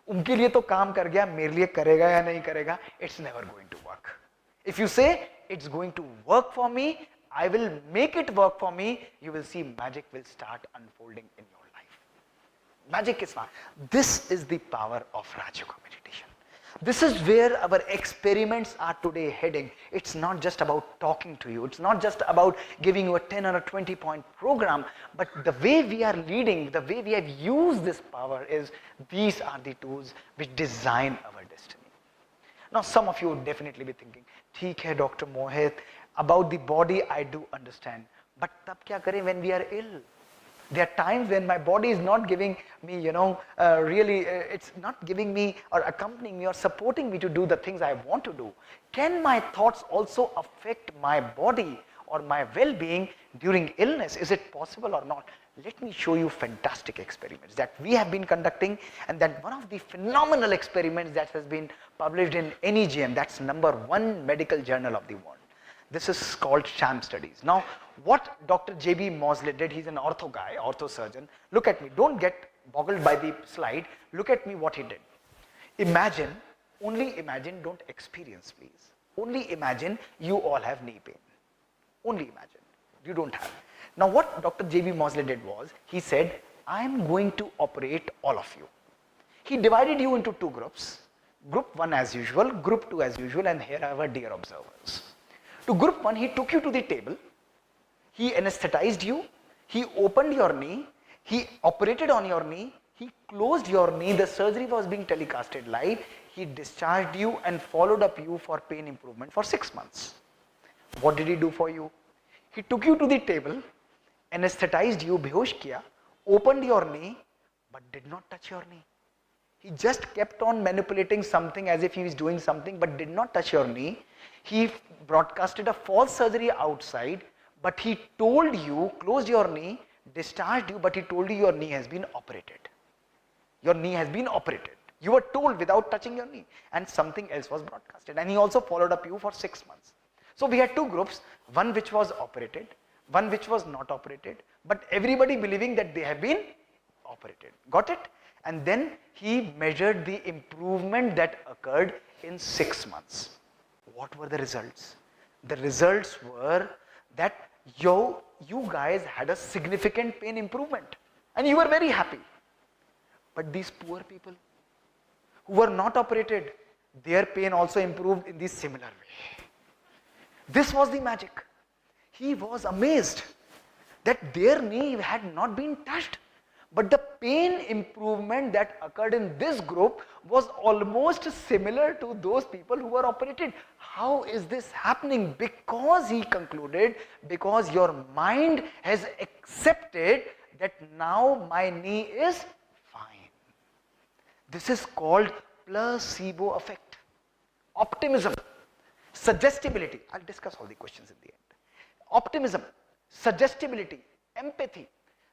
उनके लिए तो काम कर गया, मेरे लिए करेगा या नहीं करेगा? It's never going to work. If you say it's going to work for me, I will make it work for me, you will see magic will start unfolding in your life. Magic is fun. This is the power of Raj Yoga meditation. This is where our experiments are today heading. It's not just about talking to you. It's not just about giving you a 10 or a 20 point program, but the way we are leading, the way we have used this power is these are the tools which design our destiny. Now some of you would definitely be thinking, ठीक है Dr. Mohit, about the body I do understand, but तब क्या करें when we are ill? There are times when my body is not giving me, it's not giving me or accompanying me or supporting me to do the things I want to do. Can my thoughts also affect my body or my well-being during illness? Is it possible or not? Let me show you fantastic experiments that we have been conducting, and that one of the phenomenal experiments that has been published in NEJM, that's #1 medical journal of the world. This is called sham studies. Now, what Dr. J.B. Mosley did, he's an ortho guy, ortho surgeon. Look at me, don't get boggled by the slide. Look at me what he did. Imagine, only imagine, don't experience please. Only imagine you all have knee pain. Only imagine, you don't have. Now what Dr. J.B. Mosley did was, he said, I'm going to operate all of you. He divided you into two groups. Group 1 as usual, group 2 as usual, and here are our dear observers. To group 1, he took you to the table, he anesthetized you, he opened your knee, he operated on your knee, He closed your knee, the surgery was being telecasted live, he discharged you and followed up you for pain improvement for 6 months. What did he do for you? He took you to the table, anesthetized you, behosh kiya, opened your knee, but did not touch your knee. He just kept on manipulating something as if he was doing something, but did not touch your knee. He broadcasted a false surgery outside, but he told you, closed your knee, discharged you, but he told you your knee has been operated. Your knee has been operated. You were told without touching your knee, and something else was broadcasted. And he also followed up you for 6 months. So we had two groups, one which was operated, one which was not operated, but everybody believing that they have been operated. Got it? And then he measured the improvement that occurred in 6 months. What were the results? The results were that you guys had a significant pain improvement and you were very happy. But these poor people who were not operated, their pain also improved in the similar way. This was the magic. He was amazed that their knee had not been touched, but the pain improvement that occurred in this group was almost similar to those people who were operated. How is this happening? Because he concluded, because your mind has accepted that now my knee is fine. This is called placebo effect. Optimism, suggestibility. I'll discuss all the questions in the end. Optimism, suggestibility, empathy.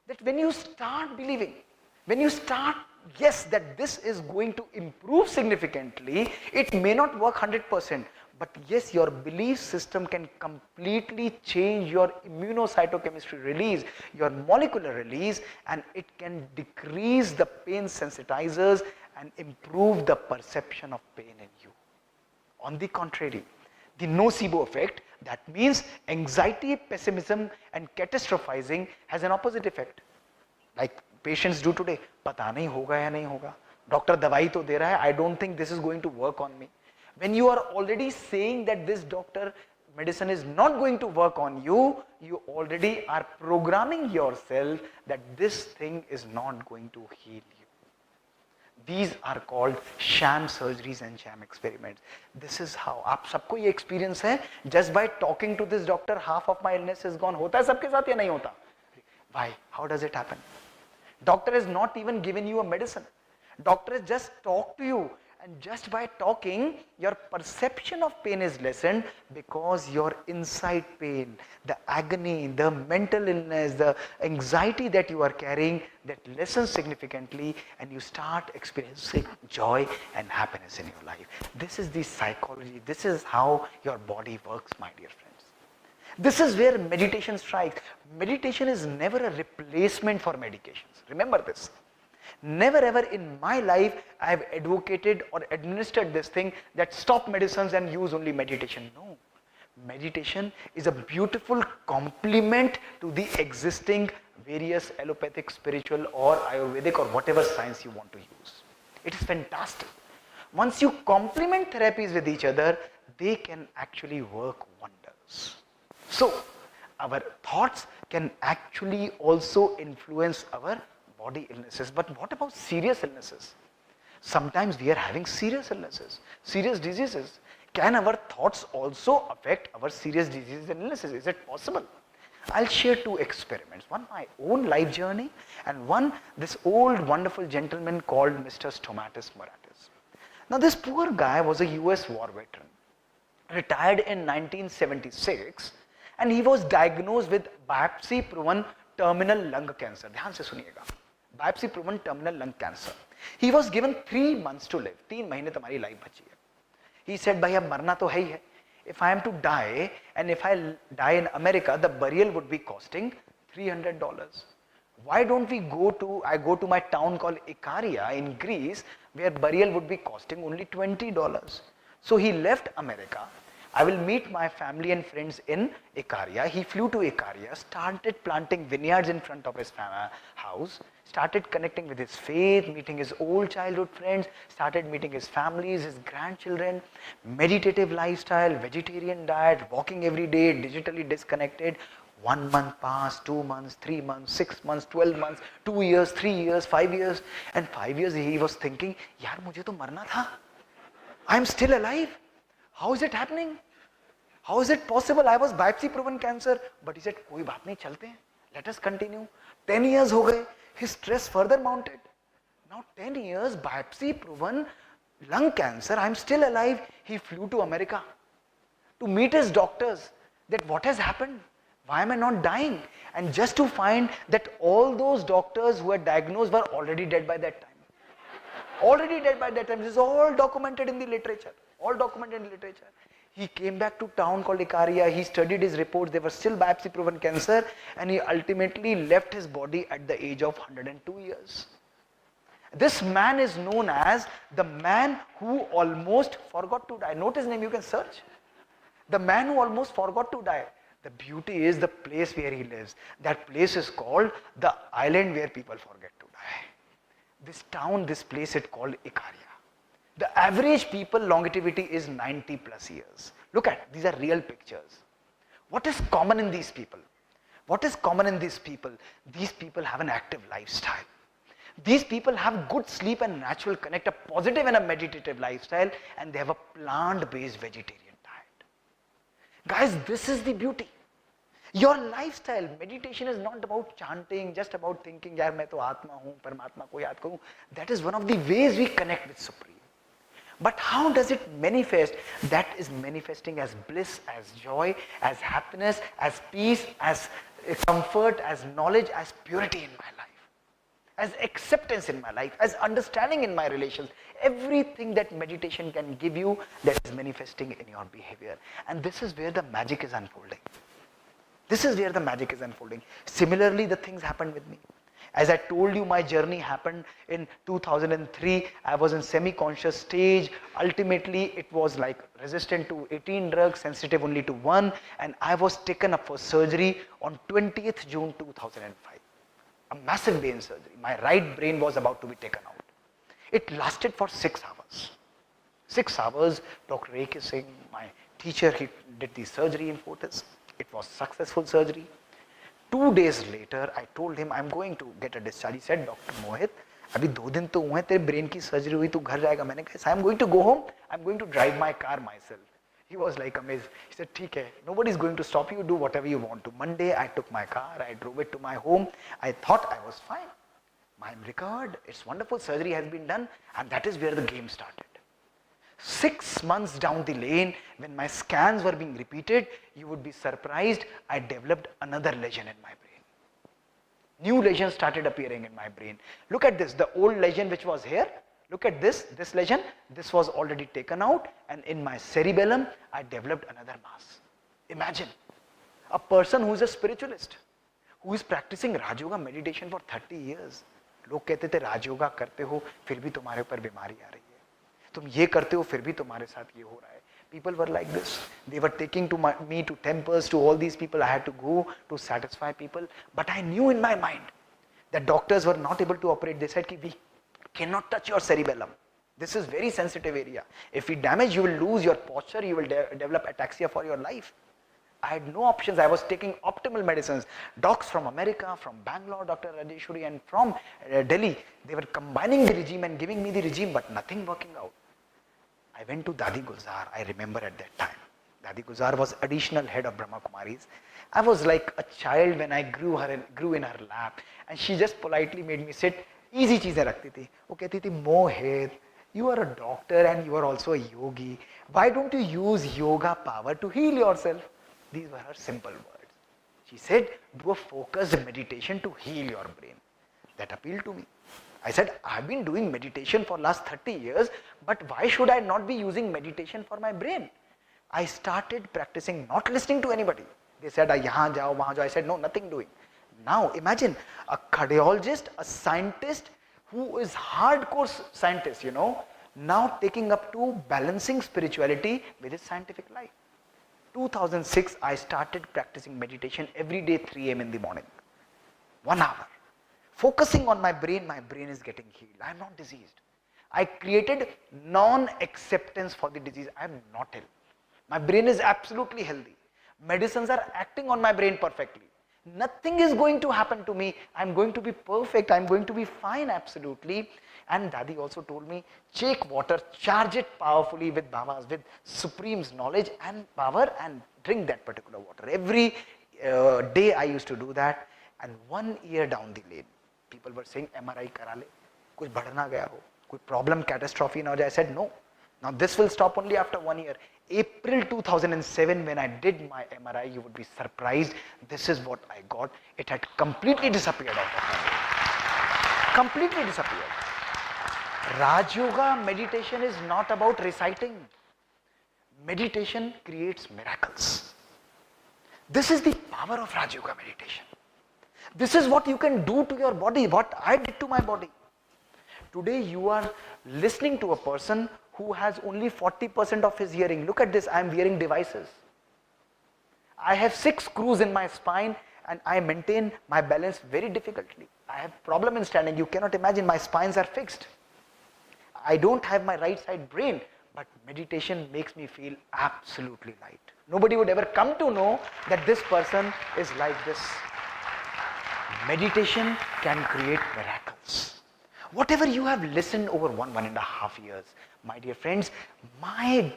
That when you start believing, when you start, yes, that this is going to improve significantly, it may not work 100%, but yes, your belief system can completely change your immunocytochemistry release, your molecular release, and it can decrease the pain sensitizers and improve the perception of pain in you. On the contrary, the nocebo effect, that means anxiety, pessimism and catastrophizing has an opposite effect. Like patients do today, pata nahi hoga ya nahi hoga. Doctor dawai to de raha hai, I don't think this is going to work on me. When you are already saying that this doctor medicine is not going to work on you, you already are programming yourself that this thing is not going to heal you. These are called sham surgeries and sham experiments. This is how, आप सबको ये experience है, just by talking to this doctor, half of my illness is gone. होता है सबके साथ या नहीं होता? Why? How does it happen? Doctor has not even given you a medicine. Doctor has just talked to you, and just by talking, your perception of pain is lessened because your inside pain, the agony, the mental illness, the anxiety that you are carrying, that lessens significantly, and you start experiencing joy and happiness in your life. This is the psychology. This is how your body works, my dear friends. This is where meditation strikes. Meditation is never a replacement for medications. Remember this. Never ever in my life I have advocated or administered this thing that stop medicines and use only meditation. No. Meditation is a beautiful complement to the existing various allopathic, spiritual or Ayurvedic or whatever science you want to use. It is fantastic. Once you complement therapies with each other, they can actually work wonders. So, our thoughts can actually also influence our body illnesses. But what about serious illnesses? Sometimes we are having serious illnesses, serious diseases. Can our thoughts also affect our serious diseases and illnesses? Is it possible? I'll share two experiments. One my own life journey and one this old wonderful gentleman called Mr. Stomatis Moratis. Now this poor guy was a US war veteran, retired in 1976, and he was diagnosed with biopsy proven terminal lung cancer. ध्यान से सुनिएगा. Biopsy proven terminal lung cancer. He was given 3 months to live. 3 महीने तुम्हारी life बची है. He said, भाई अब मरना तो है ही है. If I am to die and if I die in America, the burial would be costing $300. Why don't we I go to my town called Ikaria in Greece, where burial would be costing only $20. So he left America. I will meet my family and friends in Ikaria. He flew to Ikaria, started planting vineyards in front of his house, started connecting with his faith, meeting his old childhood friends, started meeting his families, his grandchildren, meditative lifestyle, vegetarian diet, walking every day, digitally disconnected. 1 month passed, 2 months, 3 months, 6 months, 12 months, 2 years, 3 years, 5 years, and 5 years he was thinking, यार मुझे तो मरना था. I am still alive. How is it happening? How is it possible? I was biopsy proven cancer. But he said, कोई बात नहीं, चलते हैं. Let us continue. 10 years हो गए. His stress further mounted. Now 10 years, biopsy proven lung cancer. I am still alive. He flew to America to meet his doctors. That what has happened? Why am I not dying? And just to find that all those doctors who had diagnosed were already dead by that time. Already dead by that time. This is all documented in the literature. All documented in the literature. He came back to town called Ikaria. He studied his reports. They were still biopsy proven cancer, and he ultimately left his body at the age of 102 years. This man is known as the man who almost forgot to die. Note his name, you can search. The man who almost forgot to die. The beauty is the place where he lives. That place is called the island where people forget to die. This town, this place is called Ikaria. The average people longevity is 90 plus years. Look at, these are real pictures. What is common in these people? What is common in these people? These people have an active lifestyle. These people have good sleep and natural connect, a positive and a meditative lifestyle, and they have a plant-based vegetarian diet. Guys, this is the beauty. Your lifestyle, meditation is not about chanting, just about thinking, yaar main to Atma hoon, Paramatma ko yaad karu. That is one of the ways we connect with Supreme. But how does it manifest? That is manifesting as bliss, as joy, as happiness, as peace, as comfort, as knowledge, as purity in my life, as acceptance in my life, as understanding in my relations. Everything that meditation can give you, that is manifesting in your behavior. And this is where the magic is unfolding. This is where the magic is unfolding. Similarly, the things happened with me. As I told you, my journey happened in 2003. I was in semi-conscious stage. Ultimately, it was like resistant to 18 drugs, sensitive only to one, and I was taken up for surgery on 20th June 2005. A massive brain surgery. My right brain was about to be taken out. It lasted for 6 hours. 6 hours, Dr. A.K. Singh, my teacher, he did the surgery in Fortis. It was successful surgery. 2 days later, I told him, I'm going to get a discharge. He said, Dr. Mohit, अभी 2 दिन तो हुए तेरे brain की surgery हुई, तू घर जाएगा. मैंने कहा, I'm going to go home. I'm going to drive my car myself. He was like amazed. He said, ठीक है, nobody is going to stop you. Do whatever you want to. Monday, I took my car. I drove it to my home. I thought I was fine. I'm recovered. It's wonderful. Surgery has been done, and that is where the game started. 6 months down the lane, when my scans were being repeated, you would be surprised, I developed another lesion in my brain. New lesions started appearing in my brain. Look at this, the old lesion which was here, look at this lesion, this was already taken out, and in my cerebellum, I developed another mass. Imagine, a person who is a spiritualist, who is practicing Raj Yoga meditation for 30 years. लोग कहते थे राज योगा करते हो फिर भी तुम्हारे ऊपर बीमारी आ रही है, तुम ये करते हो फिर भी तुम्हारे साथ ये हो रहा है. People were like this. They were taking me to temples, to all these people. I had to go to satisfy people. But I knew in my mind that doctors were not able to operate. They said, we cannot touch your cerebellum. This is very sensitive area. If we damage, you will lose your posture. You will develop ataxia for your life. I had no options. I was taking optimal medicines. Docs from America, from Bangalore, Dr. Rajeshwari, and from Delhi, they were combining the regime and giving me the regime, but nothing working out. I went to Dadi Gulzar, I remember at that time. Dadi Gulzar was additional head of Brahma Kumaris. I was like a child when I grew in her lap, and she just politely made me sit. Easy cheezein rakhti thi. वो कहती थी, Mohit, you are a doctor and you are also a yogi. Why don't you use yoga power to heal yourself? These were her simple words. She said, do a focused meditation to heal your brain. That appealed to me. I said, I've been doing meditation for last 30 years, but why should I not be using meditation for my brain? I started practicing, not listening to anybody. They said, yahan jao, wahan jao. I said, no, nothing doing. Now imagine a cardiologist, a scientist who is hardcore scientist, now taking up to balancing spirituality with his scientific life. 2006, I started practicing meditation every day 3 a.m. in the morning. 1 hour. Focusing on my brain is getting healed. I am not diseased. I created non-acceptance for the disease. I am not ill. My brain is absolutely healthy. Medicines are acting on my brain perfectly. Nothing is going to happen to me. I'm going to be perfect. I'm going to be fine, absolutely. And Dadi also told me, take water, charge it powerfully with Baba's, with Supreme's knowledge and power, and drink that particular water. Every day I used to do that. And 1 year down the lane, people were saying, MRI kara le, kuch badh na gaya ho, koi problem, catastrophe na ho jaye. I said, no. Now this will stop only after 1 year. April 2007, when I did my MRI, you would be surprised. This is what I got. It had completely disappeared out of my body. Completely disappeared. Raj Yoga meditation is not about reciting. Meditation creates miracles. This is the power of Raj Yoga meditation. This is what you can do to your body, what I did to my body. Today you are listening to a person who has only 40% of his hearing. Look at this, I am wearing devices. I have 6 screws in my spine and I maintain my balance very difficultly. I have problem in standing. You cannot imagine, my spines are fixed. I don't have my right side brain, but meditation makes me feel absolutely light. Nobody would ever come to know that this person is like this. Meditation can create miracles. Whatever you have listened over 1.5 years, my dear friends, my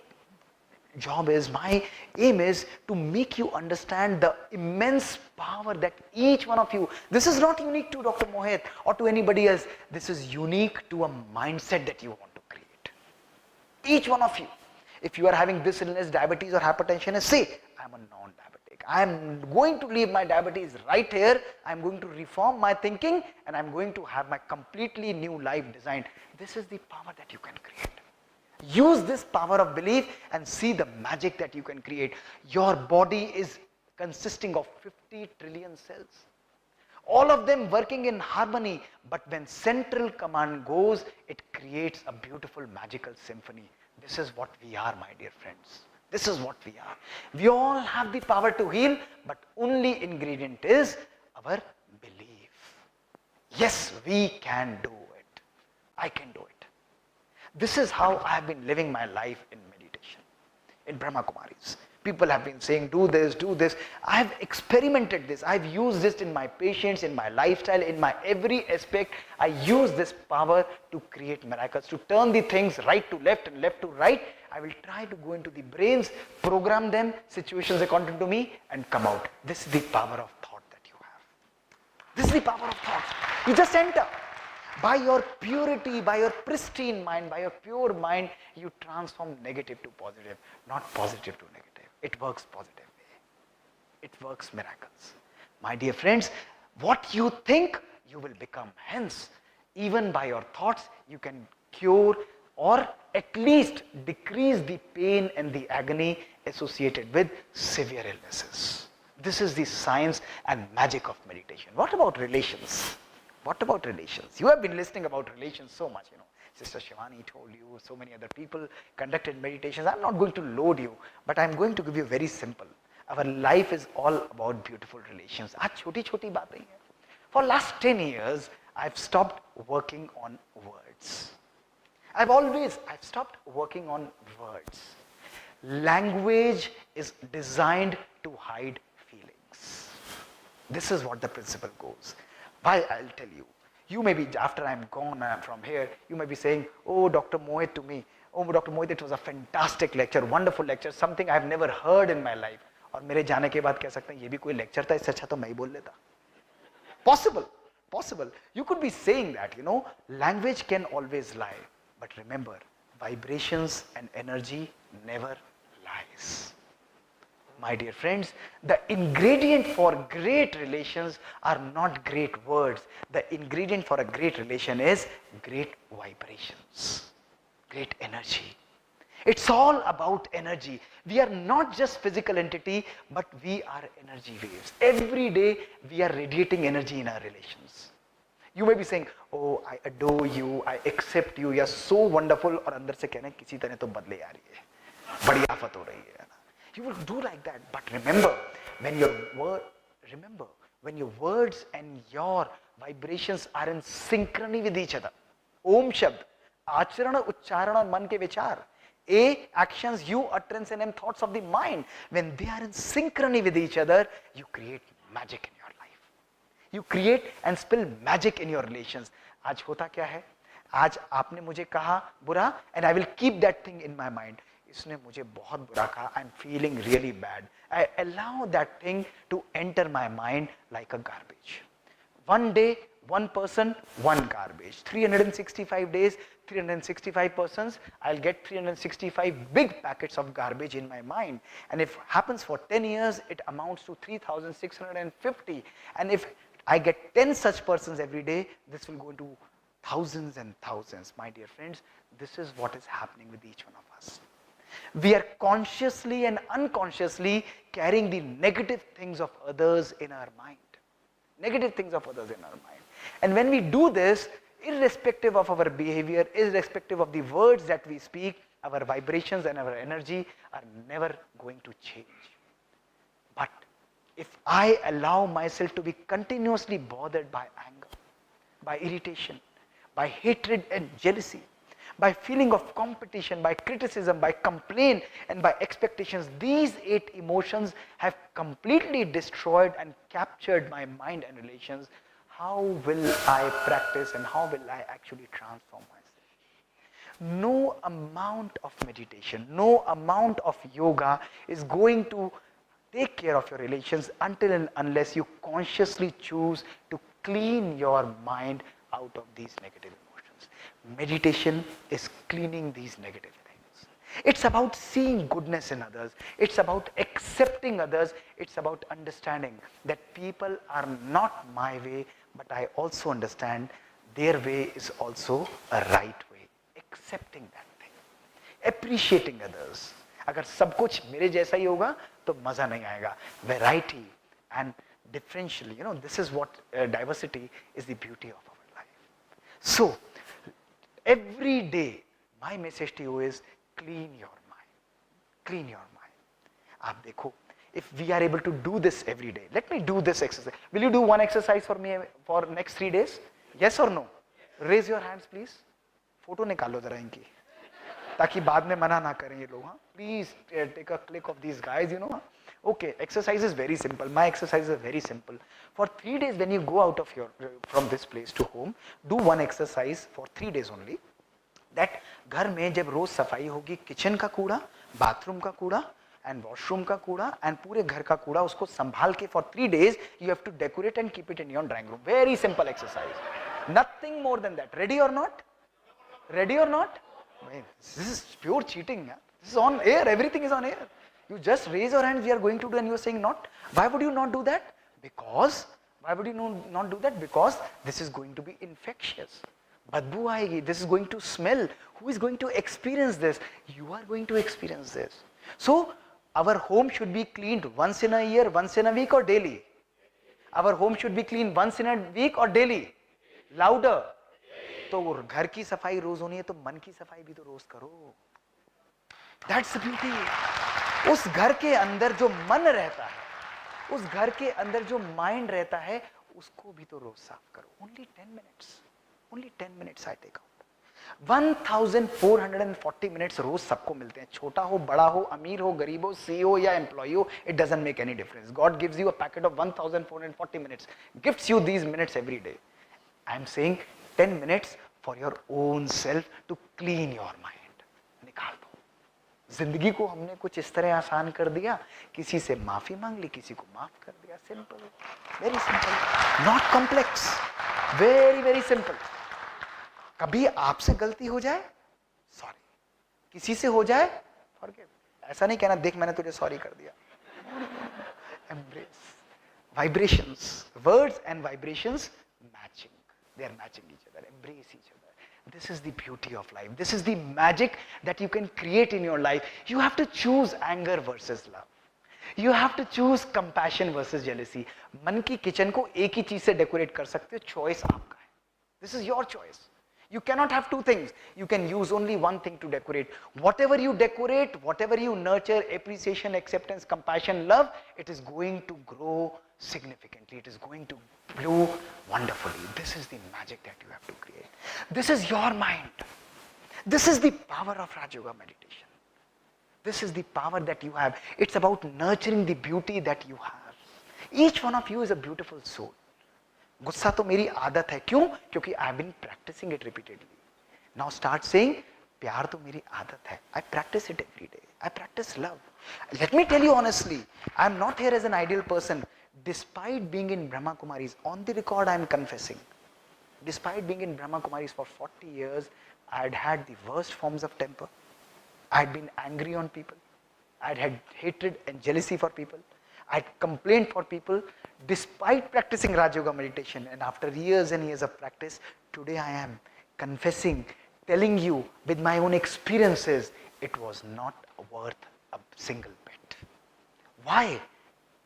job is, my aim is to make you understand the immense power that each one of you, this is not unique to Dr. Mohit or to anybody else, this is unique to a mindset that you want to create. Each one of you, if you are having this illness, diabetes or hypertension, say, I am a non-diabetic. I am going to leave my diabetes right here. I am going to reform my thinking and I am going to have my completely new life designed. This is the power that you can create. Use this power of belief and see the magic that you can create. Your body is consisting of 50 trillion cells. All of them working in harmony, but when central command goes, it creates a beautiful magical symphony. This is what we are, my dear friends. This is what we are. We all have the power to heal, but only ingredient is our belief. Yes, we can do it. I can do it. This is how I have been living my life in meditation, in Brahma Kumaris. People have been saying, do this, do this. I have experimented this. I've used this in my patients, in my lifestyle, in my every aspect. I use this power to create miracles, to turn the things right to left and left to right. I will try to go into the brains, program them, situations according to me, and come out. This is the power of thought that you have. This is the power of thoughts. You just enter. By your purity, by your pristine mind, by your pure mind, you transform negative to positive, not positive to negative. It works positively. It works miracles. My dear friends, what you think, you will become. Hence, even by your thoughts, you can cure or at least decrease the pain and the agony associated with severe illnesses. This is the science and magic of meditation. What about relations? What about relations? You have been listening about relations so much, you know. Sister Shivani told you, so many other people conducted meditations. I'm not going to load you, but I'm going to give you very simple. Our life is all about beautiful relations. Aaj choti choti baatein hai. For last 10 years, I've stopped working on words. I've stopped working on words. Language is designed to hide feelings. This is what the principle goes. Why? I'll tell you. You may be, after I'm gone from here, you may be saying, oh, Dr. Mohit to me, oh, Dr. Mohit, it was a fantastic lecture, wonderful lecture, something I've never heard in my life. और मेरे जाने के बाद कह सकते हैं ये भी कोई लेक्चर था, इससे अच्छा तो मैं ही बोल लेता. Possible. You could be saying that, you know, language can always lie. But remember, vibrations and energy never lies. My dear friends, the ingredient for great relations are not great words. The ingredient for a great relation is great vibrations, great energy. It's all about energy. We are not just physical entity, but we are energy waves. Every day we are radiating energy in our relations. You may be saying, oh, I adore you, I accept you, you're so wonderful, और अंदर से कहना किसी तरह तो बदले आ रही है, बड़ी आफत हो रही है. You will do like that, but remember, when your words and your vibrations are in synchrony with each other, Om Shabd, आचरण, उच्चारण और मन के विचार, A, actions, U, utterance, and M, thoughts of the mind. When they are in synchrony with each other, you create magic in your life. You create and spill magic in your relations. आज होता क्या है? आज आपने मुझे कहा बुरा, and I will keep that thing in my mind. इसने मुझे बहुत बुरा कहा, I'm feeling really bad. I allow that thing to enter my mind like a garbage. One day, one person, one garbage. 365 days, 365 persons, I'll get 365 big packets of garbage in my mind. And if it happens for 10 years, it amounts to 3,650. And if I get 10 such persons every day, this will go into thousands and thousands. My dear friends, this is what is happening with each one of us. We are consciously and unconsciously carrying the negative things of others in our mind. Negative things of others in our mind. And when we do this, irrespective of our behavior, irrespective of the words that we speak, our vibrations and our energy are never going to change. But if I allow myself to be continuously bothered by anger, by irritation, by hatred and jealousy, by feeling of competition, by criticism, by complaint, and by expectations, these 8 emotions have completely destroyed and captured my mind and relations. How will I practice and how will I actually transform myself? No amount of meditation, no amount of yoga is going to take care of your relations until and unless you consciously choose to clean your mind out of these negative emotions. Meditation is cleaning these negative things. It's about seeing goodness in others. It's about accepting others. It's about understanding that people are not my way, but I also understand their way is also a right way. Accepting that thing. Appreciating others. अगर सब कुछ मेरे जैसा ही होगा तो मजा नहीं आएगा. Variety and differential, this is what diversity is the beauty of our life. So, every day, my message to you is clean your mind. Clean your mind. आप देखो, if we are able to do this every day, let me do this exercise. Will you do one exercise for me for next 3 days? Yes or no? Raise your hands, please. Photo निकालो जरा इनकी, ताकि बाद में मना ना करें ये लोग. हाँ, please take a click of these guys. Okay, exercise is very simple. My exercise is very simple. For 3 days, when you go out of from this place to home, do one exercise for 3 days only. That घर में जब रोज सफाई होगी, kitchen का कूड़ा, bathroom का कूड़ा, and washroom का कूड़ा, and पूरे घर का कूड़ा, उसको संभाल के for 3 days, you have to decorate and keep it in your drawing room. Very simple exercise. Nothing more than that. Ready or not? Ready or not? This is pure cheating. Yeah? This is on air. Everything is on air. You just raise your hands. We are going to do, and you are saying not. Why would you not do that? Because why would you not do that? Because this is going to be infectious. Badbu aayegi. This is going to smell. Who is going to experience this? You are going to experience this. So our home should be cleaned once in a year, once in a week, or daily. Our home should be cleaned once in a week or daily. Louder. तो घर की सफाई रोज होनी है तो मन की सफाई भी तो रोज करो. That's the beauty. उस घर के अंदर जो मन रहता है, उस घर के अंदर जो माइंड रहता है, उसको भी तो रोज साफ करो. Only 10 minutes. Only 10 minutes I take out. 1440 minutes रोज सबको मिलते हैं. छोटा हो, बड़ा हो, अमीर हो, गरीब हो, CEO या एम्प्लॉय हो, it doesn't make any difference. God gives you a packet of 1440 minutes. Gifts you these minutes every day. I am saying 10 minutes for your own self to clean your mind. निकाल दो. जिंदगी को हमने कुछ इस तरह आसान कर दिया, किसी से माफी मांग ली, किसी को माफ कर दिया. Simple, very simple, not complex, very very simple. कभी आपसे गलती हो जाए, सॉरी. किसी से हो जाए, फॉरगिव. ऐसा नहीं कहना देख मैंने तुझे सॉरी कर दिया. Embrace. Vibrations, words and vibrations matching. They are matching each other. Embrace each other. This is the beauty of life. This is the magic that you can create in your life. You have to choose anger versus love. You have to choose compassion versus jealousy. मन की kitchen को एक ही चीज से decorate कर सकते हो. Choice आपका है. This is your choice. You cannot have two things. You can use only one thing to decorate. Whatever you decorate, whatever you nurture, appreciation, acceptance, compassion, love, it is going to grow significantly. It is going to bloom wonderfully. This is the magic that you have to create. This is your mind. This is the power of Raj Yoga meditation. This is the power that you have. It's about nurturing the beauty that you have. Each one of you is a beautiful soul. गुस्सा तो मेरी आदत है, क्यों? क्योंकि I've been practicing it repeatedly. Now start saying, प्यार तो मेरी आदत है. I practice it every day. I practice love. Let me tell you honestly, I'm not here as an ideal person. Despite being in Brahma Kumaris, on the record I'm confessing, despite being in Brahma Kumaris for 40 years, I'd had the worst forms of temper. I'd been angry on people. I'd had hatred and jealousy for people. I'd complained for people. Despite practicing Raj Yoga meditation, and after years and years of practice, today I am confessing, telling you with my own experiences, it was not worth a single bit. Why?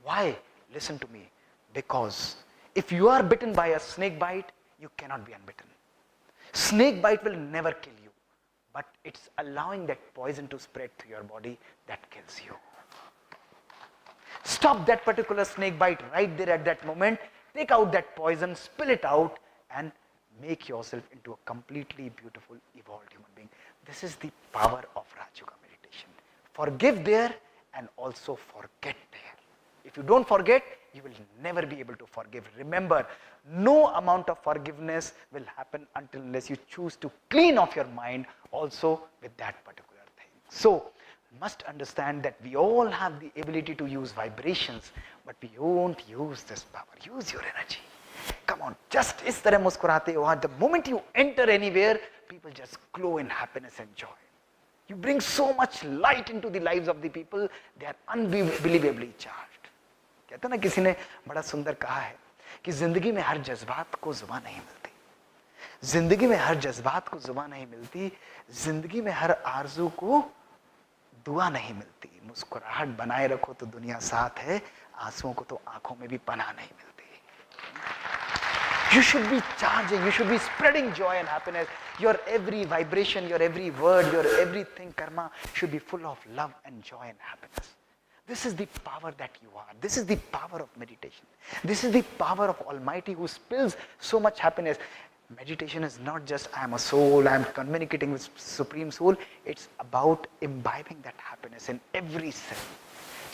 Why? Listen to me. Because if you are bitten by a snake bite, you cannot be unbitten. Snake bite will never kill you, but it's allowing that poison to spread through your body that kills you. Stop that particular snake bite right there at that moment. Take out that poison, spill it out, and make yourself into a completely beautiful, evolved human being. This is the power of Raj Yoga meditation. Forgive there and also forget there. If you don't forget, you will never be able to forgive. Remember, no amount of forgiveness will happen unless you choose to clean off your mind also with that particular thing. So, must understand that we all have the ability to use vibrations, but we won't use this power. Use your energy. Come on, just is tarah muskurate ho. The moment you enter anywhere, people just glow in happiness and joy. You bring so much light into the lives of the people, they are unbelievably charged. कहते ना किसी ने बड़ा सुंदर कहा है कि जिंदगी में हर जज्बात को जुबान नहीं मिलती, जिंदगी में हर जज्बात को जुबान नहीं मिलती, जिंदगी में हर आरज़ू को दुआ नहीं मिलती, मुस्कुराहट बनाए रखो तो दुनिया साथ है, आंसुओं को तो आंखों में भी पनाह नहीं मिलती. You should be charging, you should be spreading joy and happiness. Your every vibration, your every word, your everything, karma should be full of love and joy and happiness. This is the power that you are. This is the power of meditation. This is the power of Almighty who spills so much happiness. Meditation is not just I am a soul, I am communicating with Supreme Soul. It's about imbibing that happiness in every cell.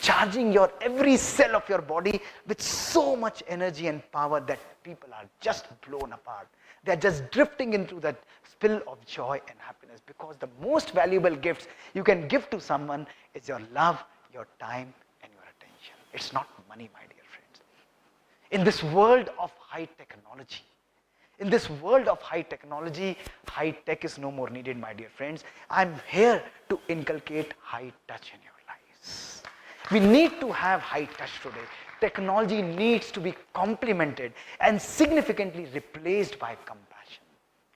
Charging your every cell of your body with so much energy and power that people are just blown apart. They are just drifting into that spill of joy and happiness, because the most valuable gifts you can give to someone is your love, your time and your attention. It's not money, my dear friends. In this world of high technology, high tech is no more needed, my dear friends. I'm here to inculcate high touch in your lives. We need to have high touch today. Technology needs to be complemented and significantly replaced by compassion,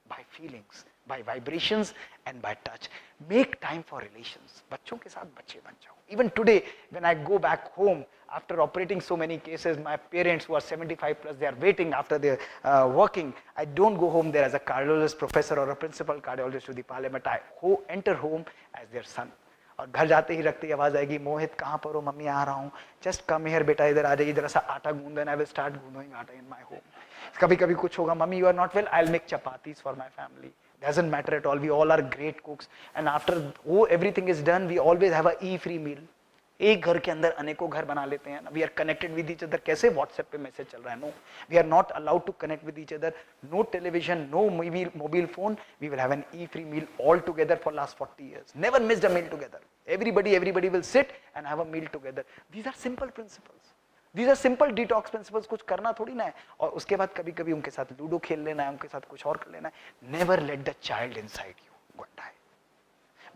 by feelings, by vibrations and by touch. Make time for relations. बच्चों के साथ बच्चे बन जाओ. Even today, when I go back home, after operating so many cases, my parents who are 75 plus, they are waiting after they're working. I don't go home there as a cardiologist professor or a principal cardiologist to the parliament. I enter home as their son. और घर जाते ही रखते ही आवाज आएगी, मोहित कहाँ पर हो? Mummy आ रहा हूँ. जस्ट कम हियर बेटा, इधर आ जाइए, इधर सा आटा गूंद. एंड आई विल स्टार्ट गूंदिंग आटा इन माय होम. कभी कभी कुछ होगा, mummy you are not well, I will make chapatis for my family. Doesn't matter at all. We all are great cooks, and after everything is done, we always have a e-free meal. एक घर के अंदर अनेकों घर बना लेते हैं. We are connected with each other. कैसे WhatsApp पे मैसेज चल रहा है? No, we are not allowed to connect with each other. No television, no mobile phone. We will have an e-free meal all together for last 40 years. Never missed a meal together. Everybody will sit and have a meal together. These are simple principles. These are simple detox principles. कुछ करना थोड़ी ना है. और उसके बाद कभी कभी उनके साथ लूडो खेल लेना है, उनके साथ कुछ और कर लेना है. Never let the child inside you go and die.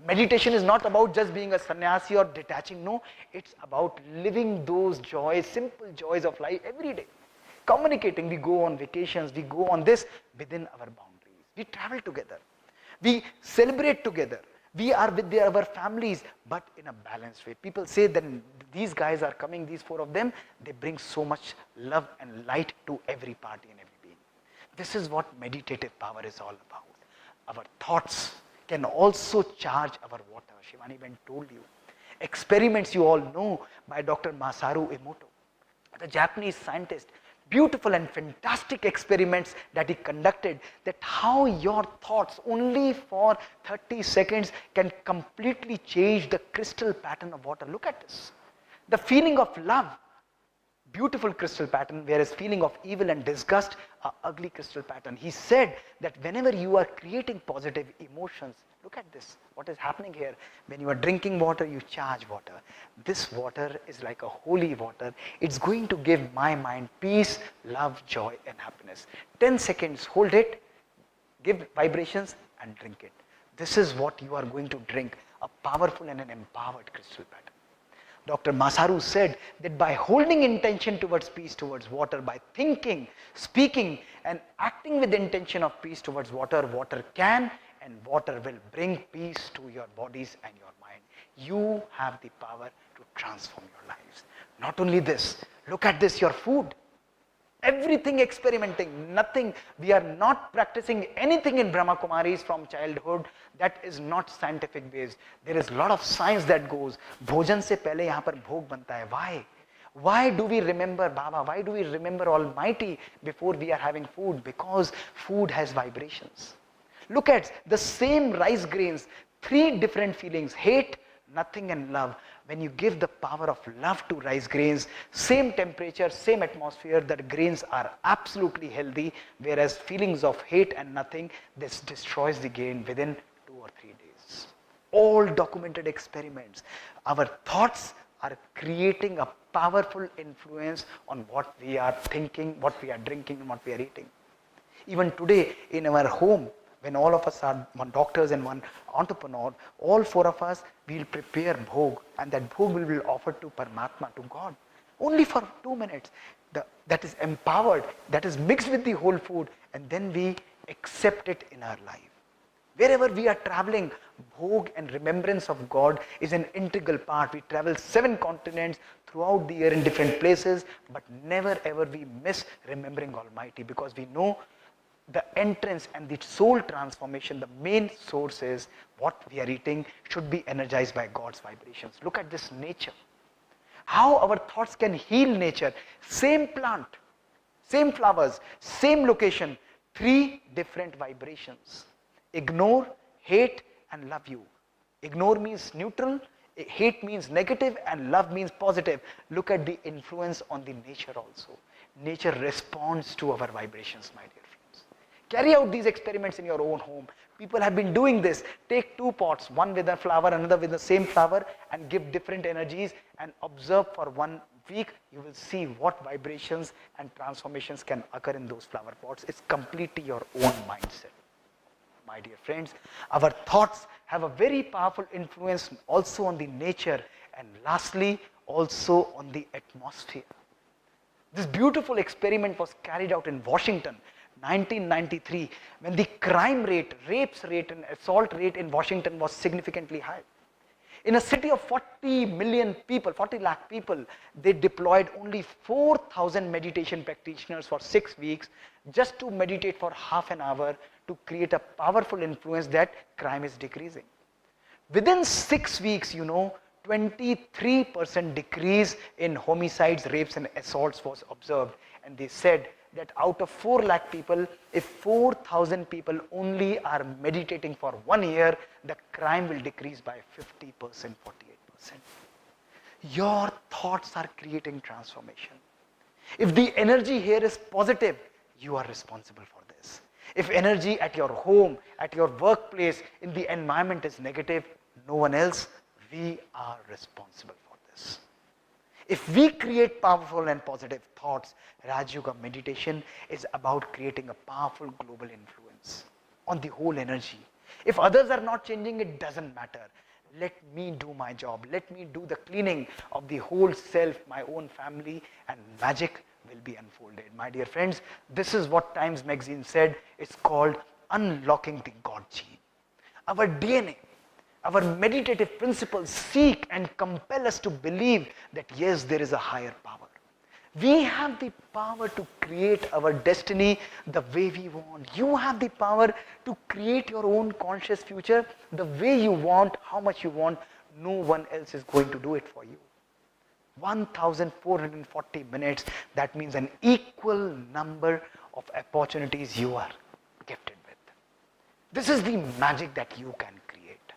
Meditation is not about just being a sannyasi or detaching. No, it's about living those joys, simple joys of life every day. Communicating. We go on vacations, we go on this within our boundaries. We travel together. We celebrate together. We are with our families, but in a balanced way. People say that these guys are coming, these four of them, they bring so much love and light to every party and every being. This is what meditative power is all about. Our thoughts can also charge our water. Shivani Ben told you. Experiments you all know by Dr. Masaru Emoto, the Japanese scientist, beautiful and fantastic experiments that he conducted, that how your thoughts only for 30 seconds can completely change the crystal pattern of water. Look at this. The feeling of love, beautiful crystal pattern, whereas feeling of evil and disgust, a ugly crystal pattern. He said that whenever you are creating positive emotions, look at this, what is happening here. When you are drinking water, you charge water. This water is like a holy water. It's going to give my mind peace, love, joy and happiness. 10 seconds, hold it, give vibrations and drink it. This is what you are going to drink, a powerful and an empowered crystal pattern. Dr. Masaru said that by holding intention towards peace towards water, by thinking, speaking and acting with the intention of peace towards water, water can and water will bring peace to your bodies and your mind. You have the power to transform your lives. Not only this, look at this, your food. Everything experimenting, nothing, we are not practicing anything in Brahma Kumaris from childhood that is not scientific based. There is a lot of science that goes. Bhojan se pehle yahan par bhog banta hai. Why? Why do we remember Baba? Why do we remember Almighty before we are having food? Because food has vibrations. Look at the same rice grains, 3 different feelings, hate, nothing and love. When you give the power of love to rice grains, same temperature, same atmosphere, the grains are absolutely healthy, whereas feelings of hate and nothing, this destroys the grain within 2 or 3 days. All documented experiments. Our thoughts are creating a powerful influence on what we are thinking, what we are drinking and what we are eating. Even today in our home, when all of us are one doctors and one entrepreneur, all 4 of us will prepare bhog, and that bhog will be offered to Paramatma, to God, only for 2 minutes. That is empowered, that is mixed with the whole food, and then we accept it in our life. Wherever we are traveling, bhog and remembrance of God is an integral part. We travel 7 continents throughout the year in different places, but never ever we miss remembering Almighty, because we know the entrance and the soul transformation, the main source is what we are eating should be energized by God's vibrations. Look at this nature. How our thoughts can heal nature. Same plant, same flowers, same location, 3 different vibrations. Ignore, hate and love you. Ignore means neutral, hate means negative and love means positive. Look at the influence on the nature also. Nature responds to our vibrations, my dear friends. Carry out these experiments in your own home. People have been doing this. Take 2 pots, one with a flower, another with the same flower, and give different energies and observe for 1 week. You will see what vibrations and transformations can occur in those flower pots. It's completely your own mindset. My dear friends, our thoughts have a very powerful influence also on the nature, and lastly also on the atmosphere. This beautiful experiment was carried out in Washington, 1993, when the crime rate, rapes rate and assault rate in Washington was significantly high. In a city of 40 million people, 40 lakh people, they deployed only 4,000 meditation practitioners for 6 weeks just to meditate for half an hour to create a powerful influence that crime is decreasing. Within 6 weeks, 23% decrease in homicides, rapes and assaults was observed, and they said that out of 4 lakh people, if 4,000 people only are meditating for 1 year, the crime will decrease by 50%, 48%. Your thoughts are creating transformation. If the energy here is positive, you are responsible for this. If energy at your home, at your workplace, in the environment is negative, no one else, we are responsible for this. If we create powerful and positive thoughts, Raj Yoga meditation is about creating a powerful global influence on the whole energy. If others are not changing, it doesn't matter. Let me do my job. Let me do the cleaning of the whole self, my own family, and magic will be unfolded. My dear friends, this is what Times magazine said. It's called unlocking the God gene. Our DNA, our meditative principles seek and compel us to believe that yes, there is a higher power. We have the power to create our destiny the way we want. You have the power to create your own conscious future the way you want, how much you want. No one else is going to do it for you. 1440 minutes, that means an equal number of opportunities you are gifted with. This is the magic that you can create.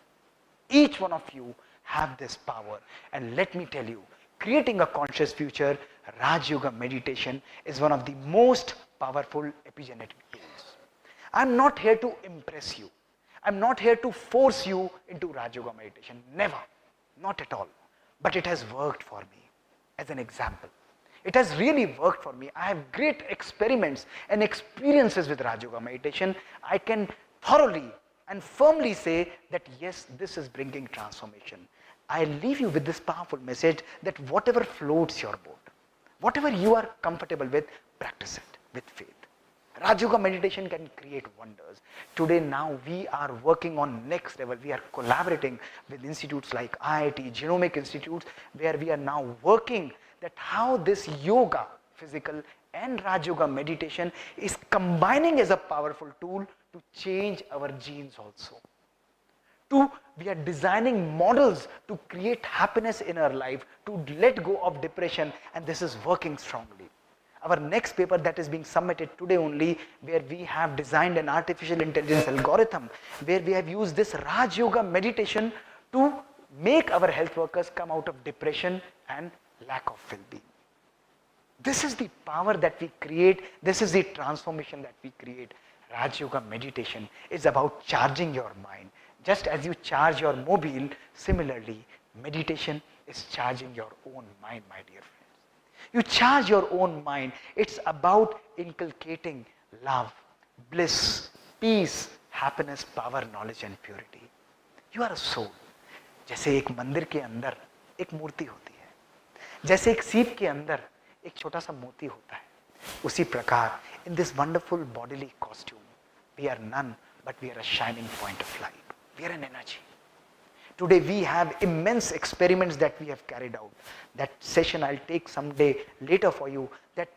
Each one of you have this power, and let me tell you, creating a conscious future, Raj Yoga meditation is one of the most powerful epigenetic tools. I'm not here to impress you. I'm not here to force you into Raj Yoga meditation. Never. Not at all. But it has worked for me as an example. It has really worked for me. I have great experiments and experiences with Raj Yoga meditation. I can thoroughly and firmly say that yes, this is bringing transformation. I leave you with this powerful message that whatever floats your boat, whatever you are comfortable with, practice it with faith. Raj Yoga meditation can create wonders. Today now we are working on next level. We are collaborating with institutes like IIT, Genomic Institutes, where we are now working that how this yoga, physical and Raj Yoga meditation is combining as a powerful tool to change our genes also. We are designing models to create happiness in our life, to let go of depression, and this is working strongly. Our next paper that is being submitted today only, where we have designed an artificial intelligence algorithm, where we have used this Raj Yoga meditation to make our health workers come out of depression and lack of well-being. This is the power that we create. This is the transformation that we create. Raj Yoga meditation is about charging your mind. Just as you charge your mobile, similarly, meditation is charging your own mind, my dear friends. You charge your own mind. It's about inculcating love, bliss, peace, happiness, power, knowledge and purity. You are a soul. जैसे एक मंदिर के अंदर एक मूर्ति होती है, जैसे एक सीप के अंदर एक छोटा सा मोती होता है, उसी प्रकार in this wonderful bodily costume, we are none but we are a shining point of light. We are an energy. Today we have immense experiments that we have carried out. That session I'll take someday later for you, that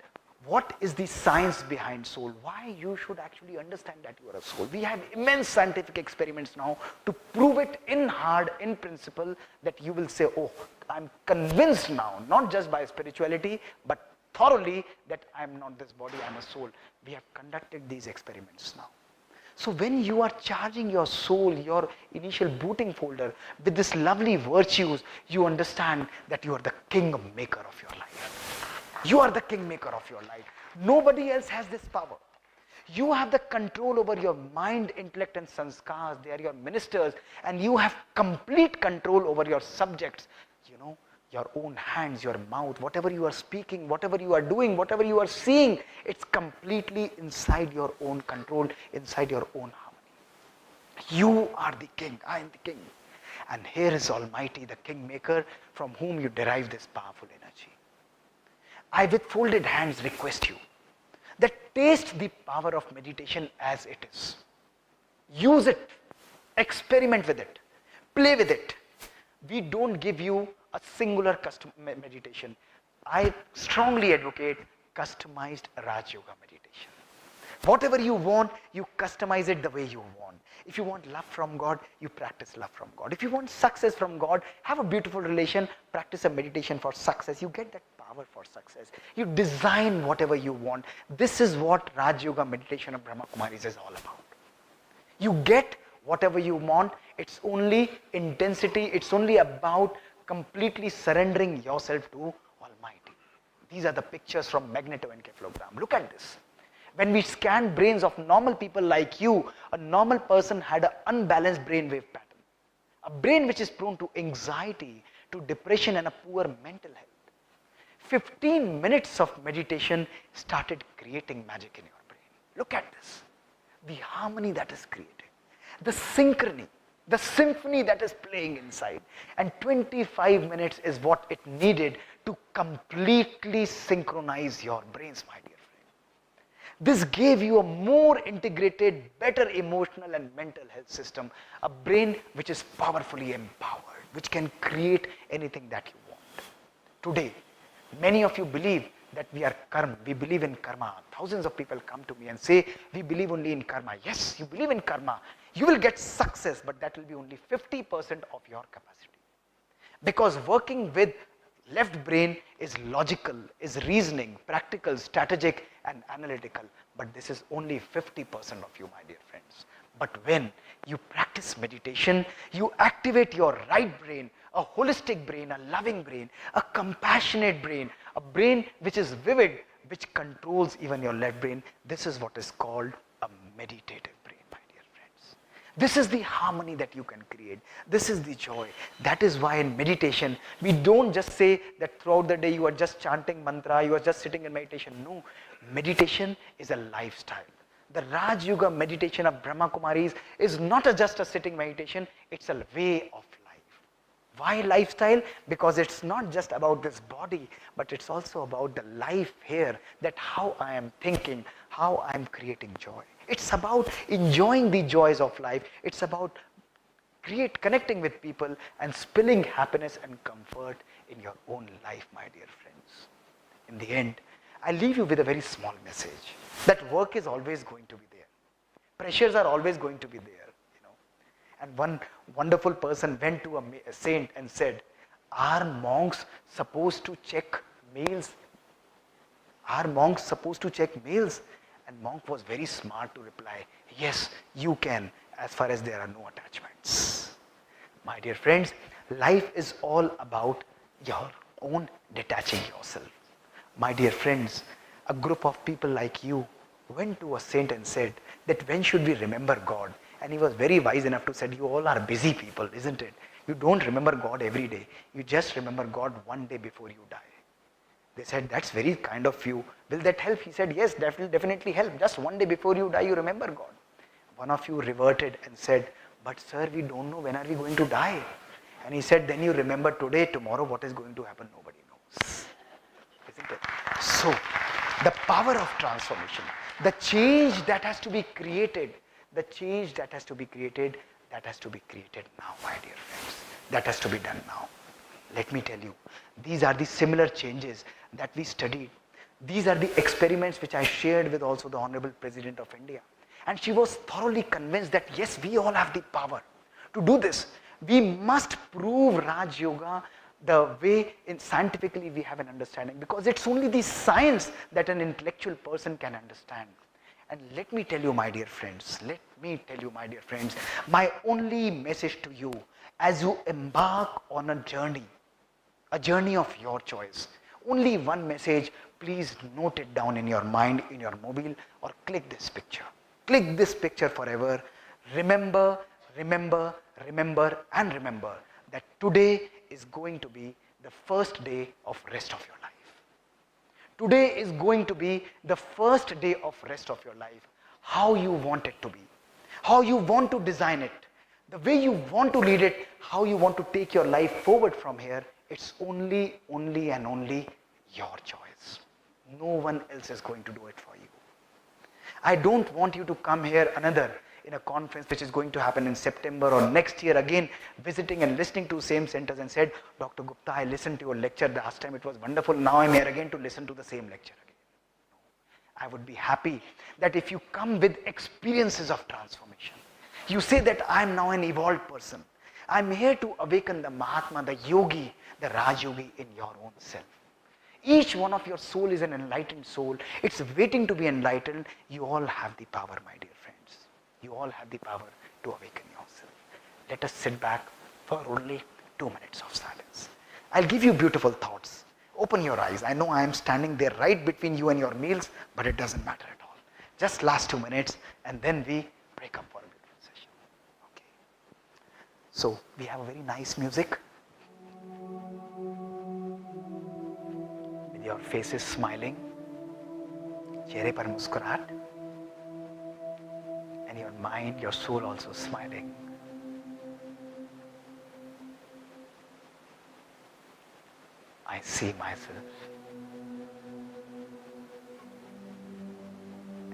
what is the science behind soul, why you should actually understand that you are a soul. We have immense scientific experiments now to prove it in hard, in principle, that you will say, oh, I'm convinced now, not just by spirituality, but thoroughly that I'm not this body, I'm a soul. We have conducted these experiments now. So when you are charging your soul, your initial booting folder with this lovely virtues, you understand that you are the king maker of your life. You are the king maker of your life. Nobody else has this power. You have the control over your mind, intellect and sanskars. They are your ministers, and you have complete control over your subjects. You know, your own hands, your mouth, whatever you are speaking, whatever you are doing, whatever you are seeing, it's completely inside your own control, inside your own harmony. You are the king, I am the king. And here is Almighty, the king maker, from whom you derive this powerful energy. I with folded hands request you that taste the power of meditation as it is. Use it, experiment with it, play with it. We don't give you a singular custom meditation. I strongly advocate customized Raj Yoga meditation. Whatever you want, you customize it the way you want. If you want love from God, you practice love from God. If you want success from God, have a beautiful relation, practice a meditation for success. You get that power for success. You design whatever you want. This is what Raj Yoga meditation of Brahma Kumaris is all about. You get whatever you want. It's only intensity. It's only about completely surrendering yourself to Almighty. These are the pictures from magnetoencephalogram. Look at this. When we scan brains of normal people like you, a normal person had an unbalanced brainwave pattern. A brain which is prone to anxiety, to depression and a poor mental health. 15 minutes of meditation started creating magic in your brain. Look at this. The harmony that is created. The synchrony. The symphony that is playing inside. And 25 minutes is what it needed to completely synchronize your brains, my dear friend. This gave you a more integrated, better emotional and mental health system. A brain which is powerfully empowered, which can create anything that you want. Today, many of you believe that we are karma. We believe in karma. Thousands of people come to me and say, we believe only in karma. Yes, you believe in karma. You will get success, but that will be only 50% of your capacity. Because working with Left brain is logical, is reasoning, practical, strategic and analytical. But this is only 50% of you, my dear friends. But when you practice meditation, you activate your right brain, a holistic brain, a loving brain, a compassionate brain, a brain which is vivid, which controls even your left brain. This is what is called a meditative brain, my dear friends. This is the harmony that you can create. This is the joy. That is why in meditation, we don't just say that throughout the day you are just chanting mantra, you are just sitting in meditation. No, meditation is a lifestyle. The Raj Yoga meditation of Brahma Kumaris is not just a sitting meditation, it's a way of life. Why lifestyle? Because it's not just about this body, but it's also about the life here, that how I am thinking, how I am creating joy. It's about enjoying the joys of life. It's about connecting with people and spilling happiness and comfort in your own life, my dear friends. In the end, I leave you with a very small message, that work is always going to be there. Pressures are always going to be there, And one wonderful person went to a saint and said, are monks supposed to check mails? Are monks supposed to check mails? And monk was very smart to reply, yes, you can, as far as there are no attachments. My dear friends, life is all about your own detaching yourself. My dear friends, a group of people like you went to a saint and said that when should we remember God? And he was very wise enough to say, you all are busy people, isn't it? You don't remember God every day. You just remember God one day before you die. They said, that's very kind of you. Will that help? He said, yes, that will definitely help. Just one day before you die, you remember God. One of you reverted and said, but sir, we don't know when are we going to die. And he said, then you remember today, tomorrow, what is going to happen, nobody knows. Isn't it? So, the power of transformation, the change that has to be created, that has to be created now, my dear friends. That has to be done now. Let me tell you, these are the similar changes that we studied. These are the experiments which I shared with also the Honorable President of India. And she was thoroughly convinced that yes, we all have the power to do this. We must prove Raj Yoga the way scientifically we have an understanding, because it's only the science that an intellectual person can understand. And let me tell you, my dear friends, my only message to you as you embark on a journey of your choice, only one message, please note it down in your mind, in your mobile, or click this picture. Click this picture forever. Remember that today is going to be the first day of rest of your life. Today is going to be the first day of rest of your life. How you want it to be, how you want to design it, the way you want to lead it, how you want to take your life forward from here, it's only and only your choice. No one else is going to do it for you. I don't want you to come here in a conference which is going to happen in September or next year again, visiting and listening to same centers and said, Dr. Gupta, I listened to your lecture last time, it was wonderful, now I'm here again to listen to the same lecture again. I would be happy that if you come with experiences of transformation, you say that I'm now an evolved person. I'm here to awaken the Mahatma, the Yogi, the Raj Yogi in your own self. Each one of your soul is an enlightened soul. It's waiting to be enlightened. You all have the power, my dear friends. You all have the power to awaken yourself. Let us sit back for only 2 minutes of silence. I'll give you beautiful thoughts. Open your eyes. I know I am standing there right between you and your meals, but it doesn't matter at all. Just last 2 minutes and then we break up for a beautiful session. Okay. So we have a very nice music. With your faces smiling, चेहरे पर मुस्कुराहट, and your mind, your soul also smiling. I see myself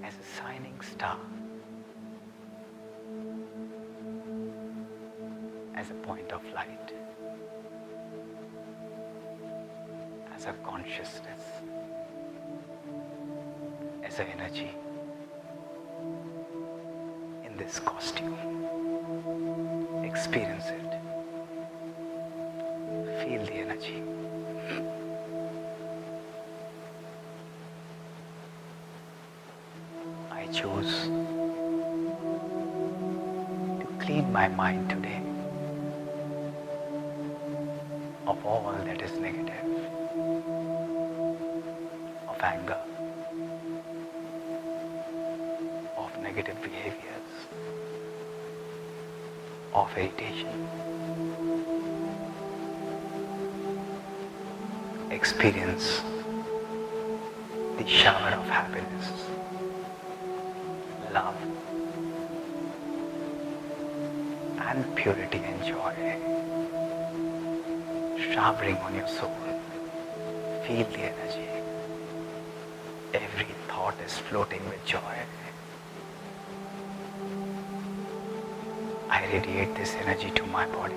as a shining star, as a point of light, as a consciousness, as an energy in this costume. Experience it. Feel the energy. I choose to clean my mind today of all that is negative, of anger, of negative behaviors, of irritation. Experience the shower of happiness, love, and purity and joy showering on your soul. Feel the energy. Every thought is floating with joy. I radiate this energy to my body.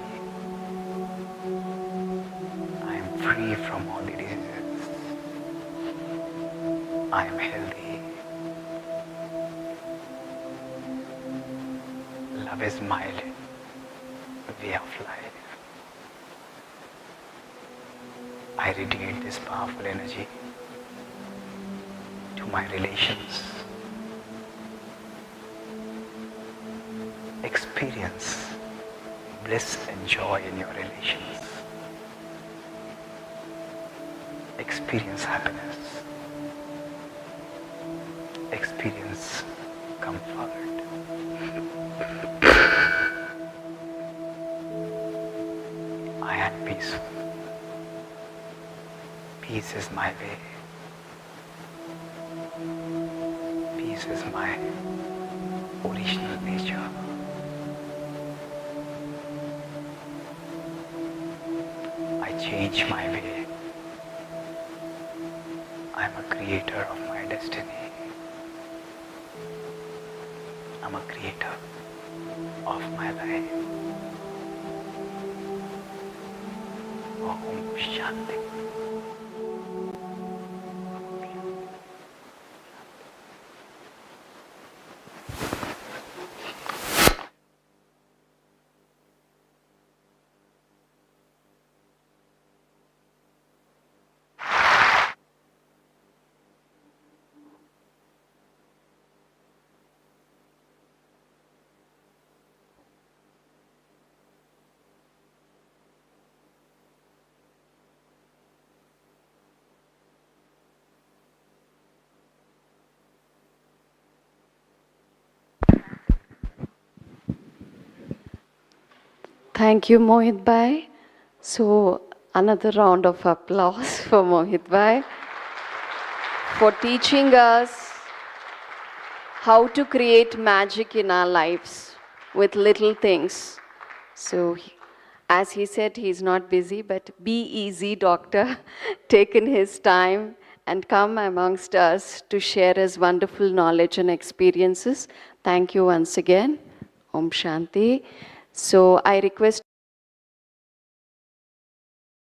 I am free from all the diseases. I am healthy. Love is my way of life. I radiate this powerful energy to my relations. Experience bliss and joy in your relations. Experience happiness. Experience comfort. I am peaceful. Peace is my way. Peace is my original nature. I change my way. I am a creator of my destiny. I'm a creator of my life. Om Shanti. Thank you, Mohit Bhai. So, another round of applause for Mohit Bhai for teaching us how to create magic in our lives with little things. So, as he said, he's not busy, but be easy, doctor, taken his time and come amongst us to share his wonderful knowledge and experiences. Thank you once again. Om Shanti. So, I request